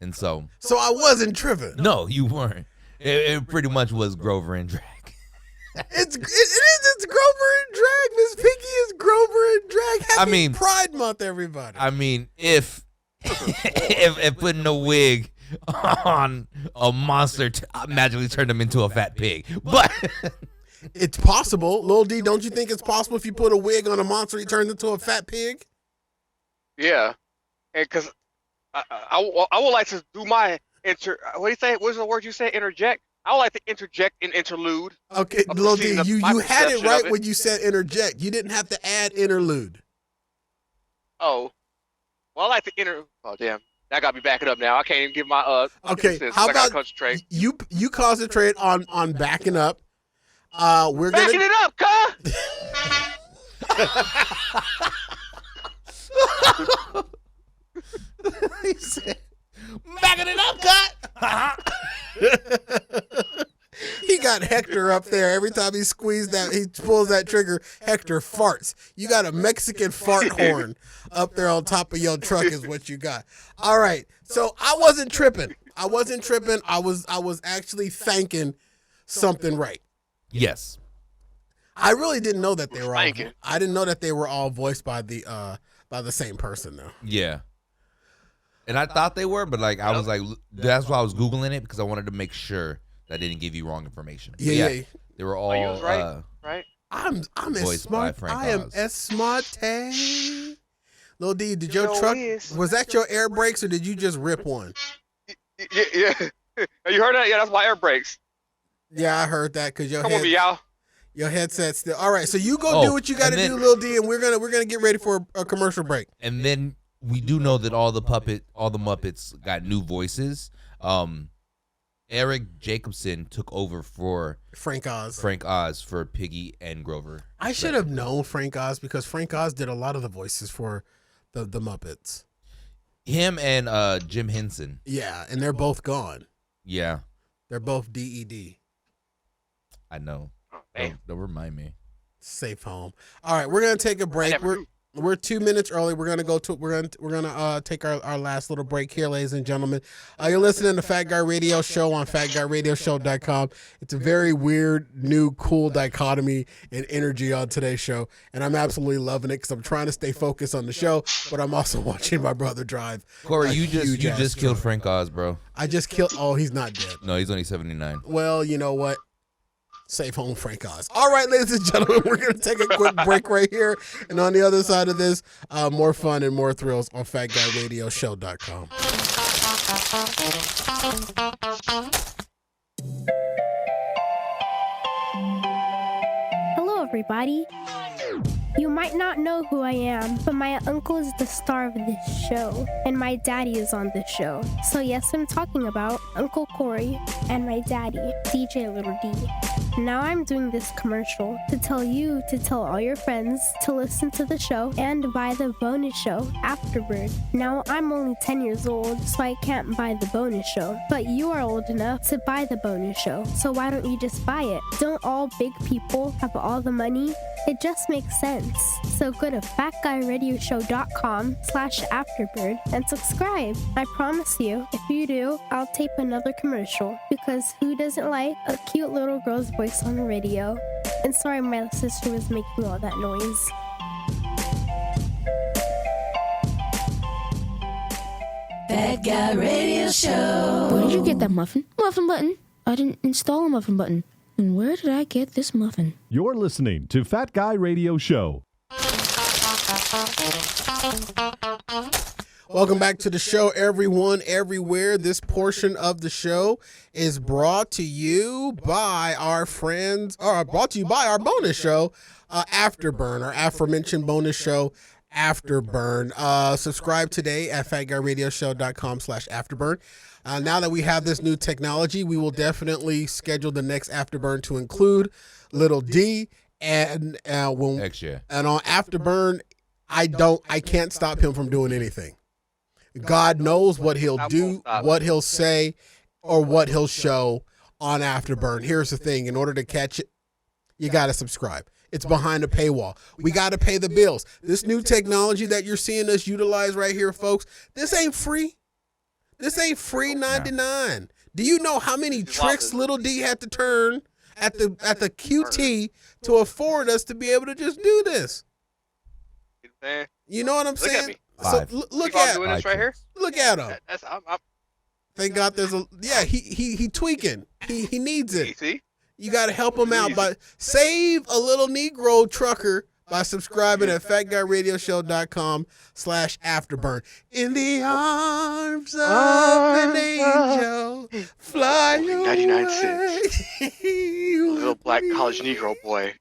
and so I wasn't tripping. no, you weren't. It pretty much was Grover in drag. It's Grover in drag. Miss Pinky is Grover in drag. Happy Pride Month, everybody. I mean, if putting a wig on a monster magically turned him into a fat pig, but it's possible. Lil D, don't you think it's possible if you put a wig on a monster, he turns into a fat pig? Yeah, and because I would like to do my what do you say? What's the word you say? Interject. I would like to interject an interlude. Okay, Lil D, you had it right when you said interject. You didn't have to add interlude. Oh, well, I like to Oh, damn. That got me backing up now. I can't even give my Okay, how about concentrate. You concentrate on backing up. We're backing it up, cuh! He said, backing it up, cut. He got Hector up there. Every time he pulls that trigger, Hector farts. You got a Mexican fart horn up there on top of your truck is what you got. All right. So I wasn't tripping. I was actually thanking something right. Yes. I really didn't know that they were all. I didn't know that they were all voiced by the same person though. Yeah. And I thought they were, but like I was like, that's why I was Googling it because I wanted to make sure that I didn't give you wrong information. Yeah. They were all right. I'm as smart. I am as smart. Lil D, did your truck was that your air brakes or did you just rip one? Yeah. You heard that? Yeah, that's my air brakes. Yeah, I heard that because Come on, y'all. Your headset's still. All right, so you go do what you got to do, Lil D, and we're gonna get ready for a commercial break. And then we do know that all the Muppets got new voices. Eric Jacobson took over for Frank Oz for Piggy and Grover. I should have known Frank Oz because Frank Oz did a lot of the voices for the Muppets. Him and Jim Henson. Yeah, and they're both gone. Yeah. They're both DED. I know. Don't remind me. Safe home. All right, we're gonna take a break. We're 2 minutes early. We're gonna take our last little break here, ladies and gentlemen. You're listening to Fat Guy Radio Show on FatGuyRadioShow.com. It's a very weird, new, cool dichotomy and energy on today's show, and I'm absolutely loving it because I'm trying to stay focused on the show, but I'm also watching my brother drive. Corey, you just killed Frank Oz, bro. I just killed. Oh, he's not dead. No, he's only 79. Well, you know what? Safe home, Frank Oz. All right, ladies and gentlemen, we're going to take a quick break right here. And on the other side of this, more fun and more thrills on FatGuyRadioShow.com. Hello, everybody. You might not know who I am, but my uncle is the star of this show, and my daddy is on this show. So yes, I'm talking about Uncle Corey and my daddy, DJ Little D. Now I'm doing this commercial to tell you to tell all your friends to listen to the show and buy the bonus show, Afterbird. Now I'm only 10 years old, so I can't buy the bonus show, but you are old enough to buy the bonus show, so why don't you just buy it? Don't all big people have all the money? It just makes sense. So go to FatGuyRadioShow.com/Afterbird and subscribe. I promise you, if you do, I'll tape another commercial, because who doesn't like a cute little girl's voice on the radio? And sorry my sister was making all that noise. Fat Guy Radio Show. Where did you get that muffin? Muffin button. I didn't install a muffin button. And where did I get this muffin? You're listening to Fat Guy Radio Show. Welcome back to the show, everyone, everywhere. This portion of the show is brought to you by our friends, or brought to you by our bonus show, Afterburn, our aforementioned bonus show, Afterburn. Subscribe today at FatGuyRadioShow.com/Afterburn. Now that we have this new technology, we will definitely schedule the next Afterburn to include Little D, and on Afterburn, I can't stop him from doing anything. God knows what he'll do, what he'll say, or what he'll show on Afterburn. Here's the thing. In order to catch it, you got to subscribe. It's behind a paywall. We got to pay the bills. This new technology that you're seeing us utilize right here, folks, this ain't free. This ain't free 99. Do you know how many tricks Little D had to turn at the QT to afford us to be able to just do this? You know what I'm saying? So look at doing this right here. Look at him. I'm Thank God there's a he tweaking. He needs it. see? You got to help him out by save a little Negro trucker by subscribing at FatGuyRadioShow.com/afterburn. In the arms of an angel, fly away. 99 cents. Little black college Negro boy.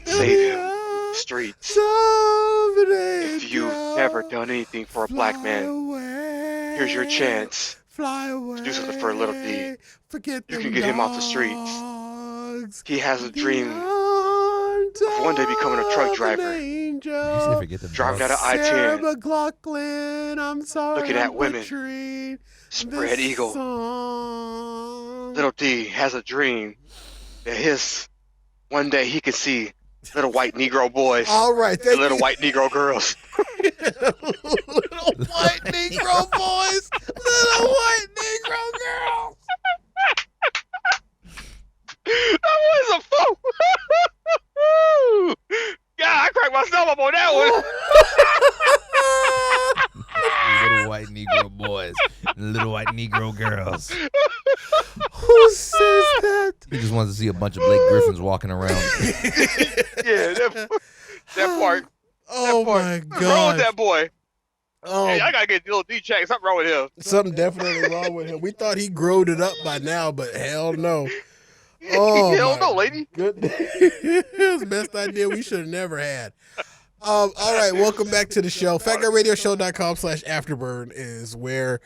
Save him. Streets. If you've never done anything for a black man, here's your chance. Fly away. To do something for a little D. Forget you can get him off the streets. He has a dream of one day becoming a truck driver. Driving down to I-10. McLaughlin, I'm sorry. Looking at women. Spread eagle. Little D has a dream that one day he could see little white Negro boys. All right. And little white Negro girls. Little white Negro boys. Little white Negro girls. That was a fool. God, I cracked myself up on that one. Little white Negro boys, little white Negro girls. Who says that? He just wants to see a bunch of Blake Griffins walking around. Yeah, that part. Oh that part. my What's wrong with God. that boy? Oh, Hey, I gotta get little D checked. Something wrong with him. something definitely wrong with him. We thought he growed it up by now, but hell no. Oh, Hell no, lady. Goodness. It was the best idea we should have never had. All right, welcome back to the show. FatGuyRadioShow.com/afterburn is where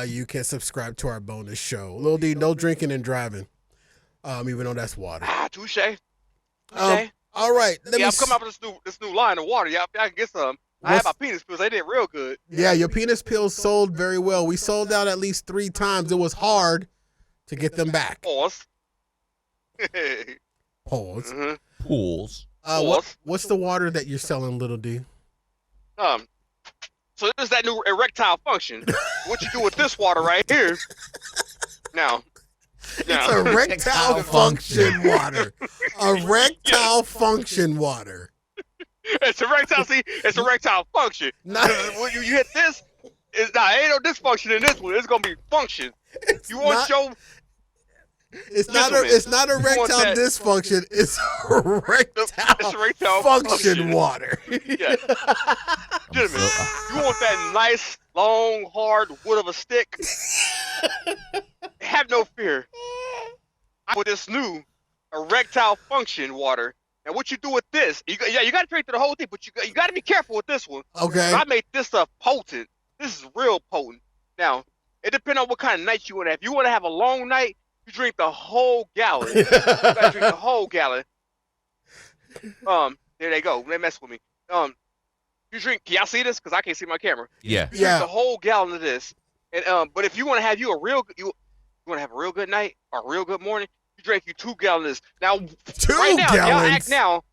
you can subscribe to our bonus show. Lil D, no drinking and driving, even though that's water. Touche. All right. I'm coming up with this new line of water. Yeah, I can get some. I had my penis pills. They did real good. Yeah, your penis pills sold very well. We sold out at least 3 times. It was hard to get them back. Pause. Pause. Mm-hmm. Pools. What's the water that you're selling, Little D? So this is that new erectile function. What you do with this water right here? Now. It's erectile function water. Erectile function water. It's erectile. See, it's erectile function. When you hit this, ain't no dysfunction in this one. It's gonna be function. It's not erectile dysfunction. It's erectile function water. Yeah. Gentlemen, you want that nice, long, hard wood of a stick? Have no fear. With this new erectile function water. And what you do with this, you got to drink through the whole thing, but you got to be careful with this one. Okay. I made this stuff potent. This is real potent. Now, it depends on what kind of night you want to have. If you want to have a long night, you drink the whole gallon. You got to drink the whole gallon. There they go. They mess with me. You drink. Can y'all see this? Because I can't see my camera. Yeah. You drink the whole gallon of this. And but if you want to have you want to have a real good night or a real good morning, you drink you 2 gallons. Now, 2 right now, gallons. y'all act now.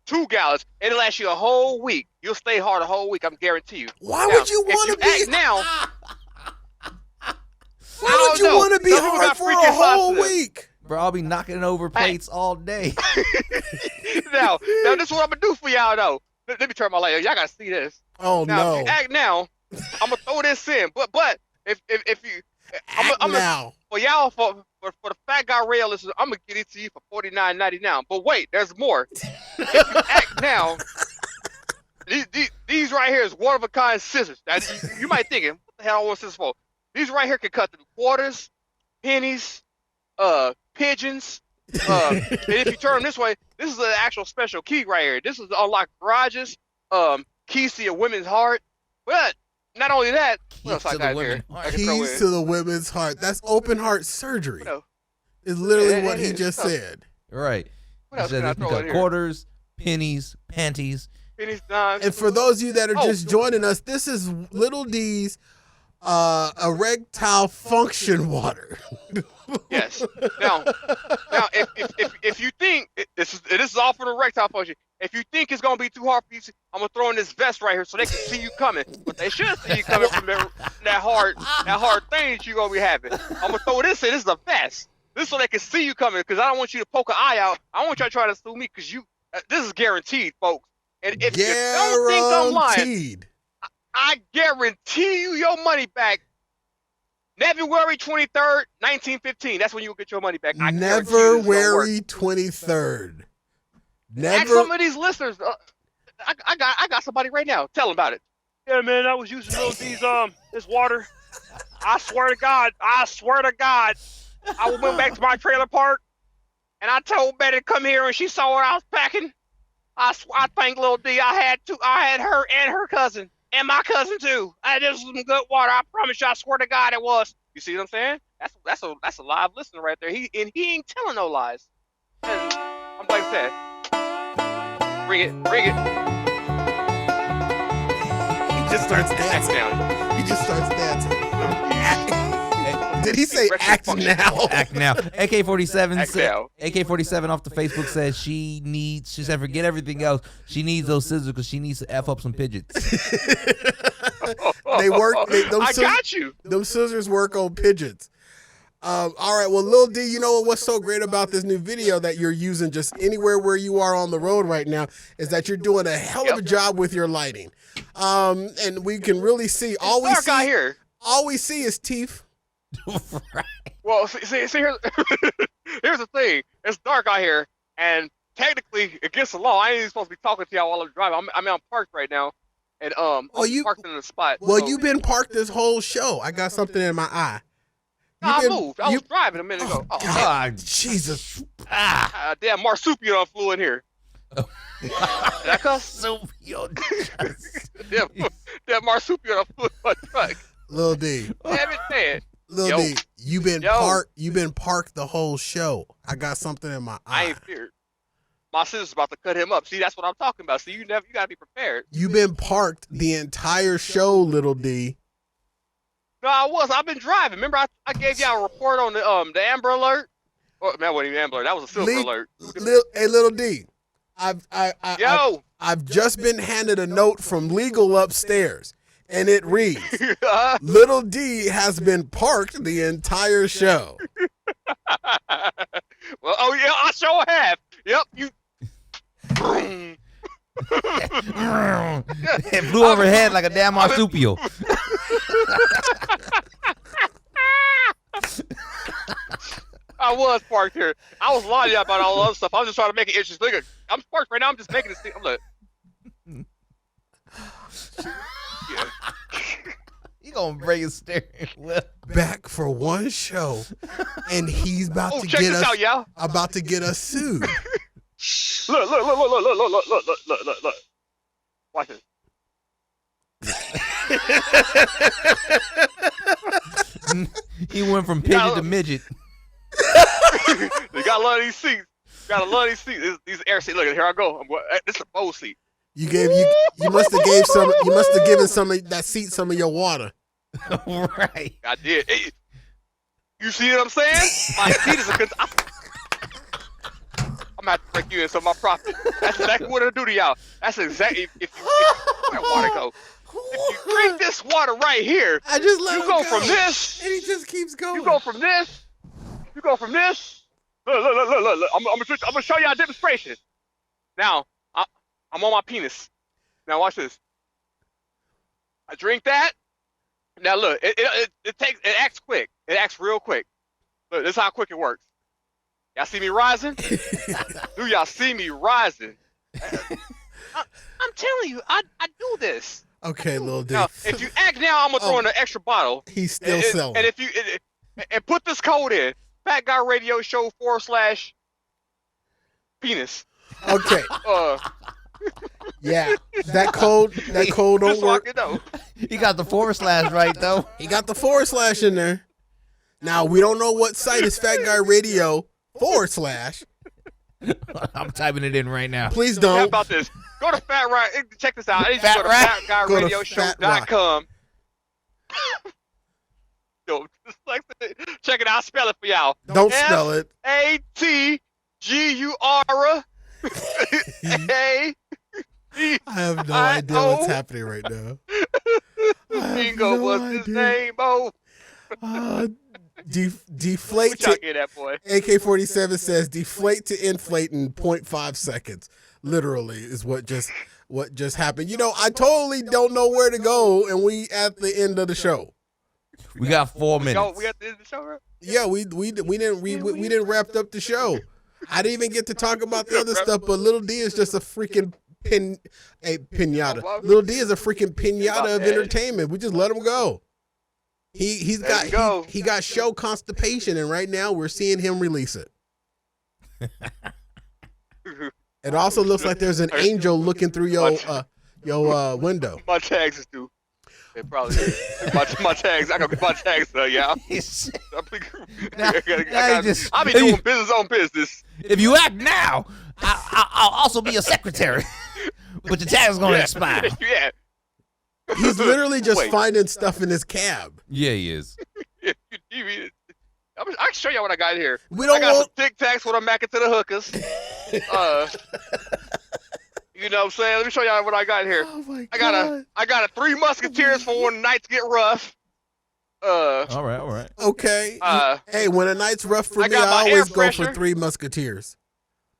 2 gallons. It'll last you a whole week. You'll stay hard a whole week. I'm guarantee you. Why would you want to be act now? Why would you want to be hard for a whole week? Bro, I'll be knocking over plates all day. now, this is what I'm gonna do for y'all though. Let me turn my light. Y'all gotta see this. Oh now, no! If you act now, I'm gonna throw this in. But if you, I'm now for y'all for the Fat Guy Radio listeners, I'm gonna get it to you for $49.99. But wait, there's more. If you act now, these right here is one of a kind scissors. Now, you might think, what the hell I want scissors for? These right here can cut through quarters, pennies, pigeons. And if you turn them this way, this is an actual special key right here. This is to unlock garages, keys to your women's heart. But not only that, what else I got here? Keys to the women's heart. That's open heart surgery. Is literally what he just said. Right. What else He said can I you throw got in here? quarters, pennies, panties. Pennies, dimes. And for those of you that are just joining us, this is Little D's erectile function water. Yes. Now, if you think this is all for the erectile function, if you think it's gonna be too hard for you, I'm gonna throw in this vest right here so they can see you coming. But they should see you coming from that hard thing that you're gonna be having. I'm gonna throw this in. This is a vest. This is so they can see you coming, because I don't want you to poke an eye out. I want you to try to sue me, because this is guaranteed, folks. And if you don't think I'm lying, I guarantee you your money back. February 23rd, 1915. That's when you'll get your money back. February 23rd. Ask some of these listeners. I got somebody right now. Tell them about it. Yeah, man, I was using this water. I swear to God, I went back to my trailer park, and I told Betty to come here, and she saw what I was packing. I thank Lil D. I had her and her cousin. And my cousin too. This was some good water. I promise you. I swear to God, it was. You see what I'm saying? That's a live listener right there. He ain't telling no lies. And I'm like that. Bring it. He just starts dancing. Did he say act now? Act now. AK-47 off the Facebook says she said forget everything else. She needs those scissors because she needs to F up some pigeons. They work. Got you. Them scissors work on pigeons. All right. Well, Lil D, you know what's so great about this new video that you're using just anywhere where you are on the road right now is that you're doing a hell of a job with your lighting. And we can really see all we see is teeth. Right. Well, see here's the thing. It's dark out here, and technically, against the law, I ain't even supposed to be talking to y'all while I'm driving. I'm parked right now, and I'm parked in the spot. Well, you've been parked this whole show. I got something in my eye. I moved. I was driving a minute ago. God, Jesus! Damn, marsupial flew in here. Did I cuss? Damn marsupial flew in my truck. Lil D. Damn it, man. Lil D, you've been parked the whole show. I got something in my eye. I ain't feared. My sister's about to cut him up. See, that's what I'm talking about. See, you gotta be prepared. You've been parked the entire show, Little D. No, I've been driving. Remember, I gave y'all a report on the Amber Alert. Oh, man, that wasn't even Amber Alert. That was a Silver Alert. Hey, Little D, I've just been handed a note from legal upstairs. And it reads, Little D has been parked the entire show. Well, oh yeah, I sure have. Yep, you. It flew overhead like a damn marsupial. I was parked here. I was lying about all the other stuff. I was just trying to make it interesting. Look, I'm parked right now. I'm just making this thing. I'm like. Yeah. He gonna break his steering wheel. Back for one show, and he's about to get us sued. Look. Watch this. He went from pigeon to midget. They got a lot of these seats. These air seats. Look, here I go. This is a bowl seat. You must have given some of that seat some of your water. Right. I did. Hey, you see what I'm saying? My seat is I'm gonna have to break you in some of my profit. That's exactly what it'll do to y'all. That's exactly if you where water go. If you drink this water right here, I just let you go from this, and he just keeps going. You go from this. Look. I'm gonna show you a demonstration. Now, I'm on my penis. Now watch this. I drink that. Now look, it acts quick. It acts real quick. Look, this is how quick it works. Y'all see me rising? Do y'all see me rising? I'm telling you, I do this. Okay, Lil D. Now, if you act now, I'm gonna throw in an extra bottle. He's still selling. And if you and put this code in, FatGuyRadioShow /penis. Okay. Yeah, that code don't work. He got the / right though. He got the / in there. Now we don't know what site is Fat Guy Radio /. I'm typing it in right now. Please don't. How about this? Go to check this out. I need you to go to FatGuyRadioShow.com. Yo, check it out. I'll spell it for y'all. Don't spell it. FATGUR. I have no idea what's happening right now. Bingo was his name, oh. Deflate What y'all get that, boy? AK-47 says deflate to inflate in 0.5 seconds. Literally is what just happened. You know, I totally don't know where to go, and we at the end of the show. We got 4 minutes. We at the end of the show, right? Yeah, we didn't wrap up the show. I didn't even get to talk about the other stuff, but Little D is just a freaking pinata. Little D is a freaking pinata of entertainment. We just let him go. He got show constipation, and right now we're seeing him release it. It also looks like there's an angel looking through your window. My tags is due. They probably my tags. I gotta get my tags though, y'all. I'll be doing business on business. If you act now, I'll also be a secretary. But your tag's gonna expire. Yeah. He's literally just finding stuff in his cab. Yeah, he is. I can show y'all what I got here. We don't I got want some Tic Tacs when I'm back into the hookers. You know what I'm saying? Let me show y'all what I got here. Oh my I God. got a 3 Musketeers for when nights get rough. All right. Okay. Hey, when a night's rough for me, got I my always air go for freshener. 3 Musketeers.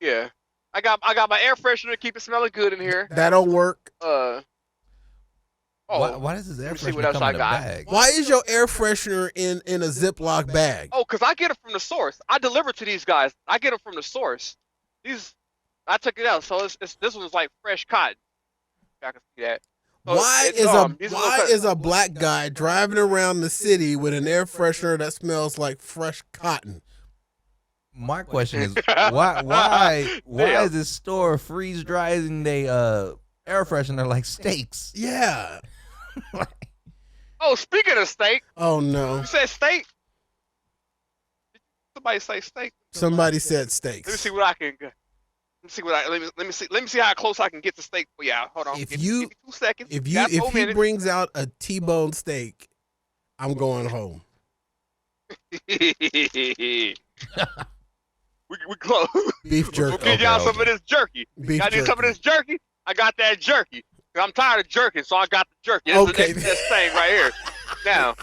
Yeah. I got my air freshener to keep it smelling good in here. That don't work. Why does this air freshener come in a bag? Why is your air freshener in a Ziploc bag? Oh, because I get it from the source. I deliver to these guys. I get it from the source. I took it out, so this one's like fresh cotton. I can see that. So Why is a black guy driving around the city with an air freshener that smells like fresh cotton? My question is why is this store freeze drying they air freshener like steaks? Yeah. Oh, speaking of steak. Oh no. You said steak? Somebody say steak. Somebody said steaks. Let me see what I can. Let me see how close I can get the steak for y'all. Hold on. Give me 2 seconds. If he brings out a T-bone steak, I'm going home. we close. Beef jerky. We'll get y'all some of this jerky. Beef Y'all need some of this jerky? I got that jerky. I'm tired of jerking, so I got the jerky. This Okay. is this thing right here. Now.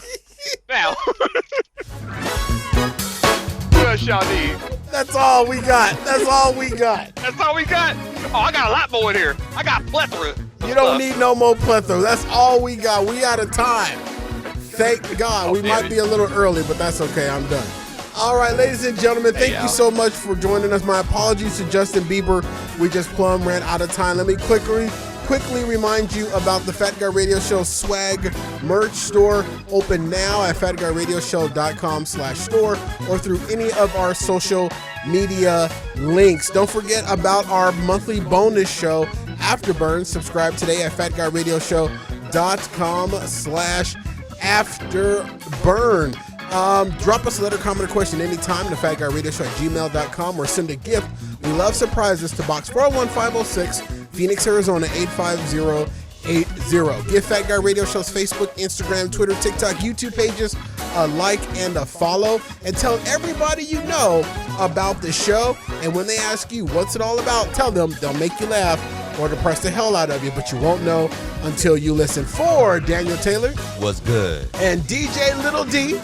What else y'all need? That's all we got. That's all we got? Oh, I got a lot more in here. I got plethora. You don't need no more plethora. That's all we got. We out of time. Thank God. We might be a little early, but that's okay. I'm done. All right, ladies and gentlemen, thank you so much for joining us. My apologies to Justin Bieber. We just plumb ran out of time. Let me quickly remind you about the Fat Guy Radio Show swag merch store, open now at fatguyradioshow.com/store or through any of our social media links. Don't forget about our monthly bonus show, Afterburn. Subscribe today at fatguyradioshow.com/afterburn. Drop us a letter, comment, or question anytime to fatguyradioshow@gmail.com or send a gift. We love surprises to Box 401506, Phoenix, Arizona 85080. Give Fat Guy Radio Show's Facebook, Instagram, Twitter, TikTok, YouTube pages a like and a follow, and tell everybody you know about the show. And when they ask you what's it all about, tell them. They'll make you laugh or depress the hell out of you, but you won't know until you listen. For Daniel Taylor, what's good, and DJ Little D.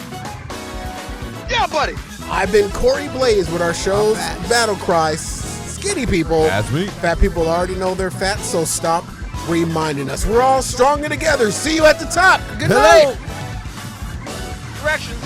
Yeah, buddy. I've been Corey Blaze with our show's battle cry, Skinny People. That's me. Fat people already know they're fat, so stop reminding us. We're all stronger together. See you at the top. Good night. Directions.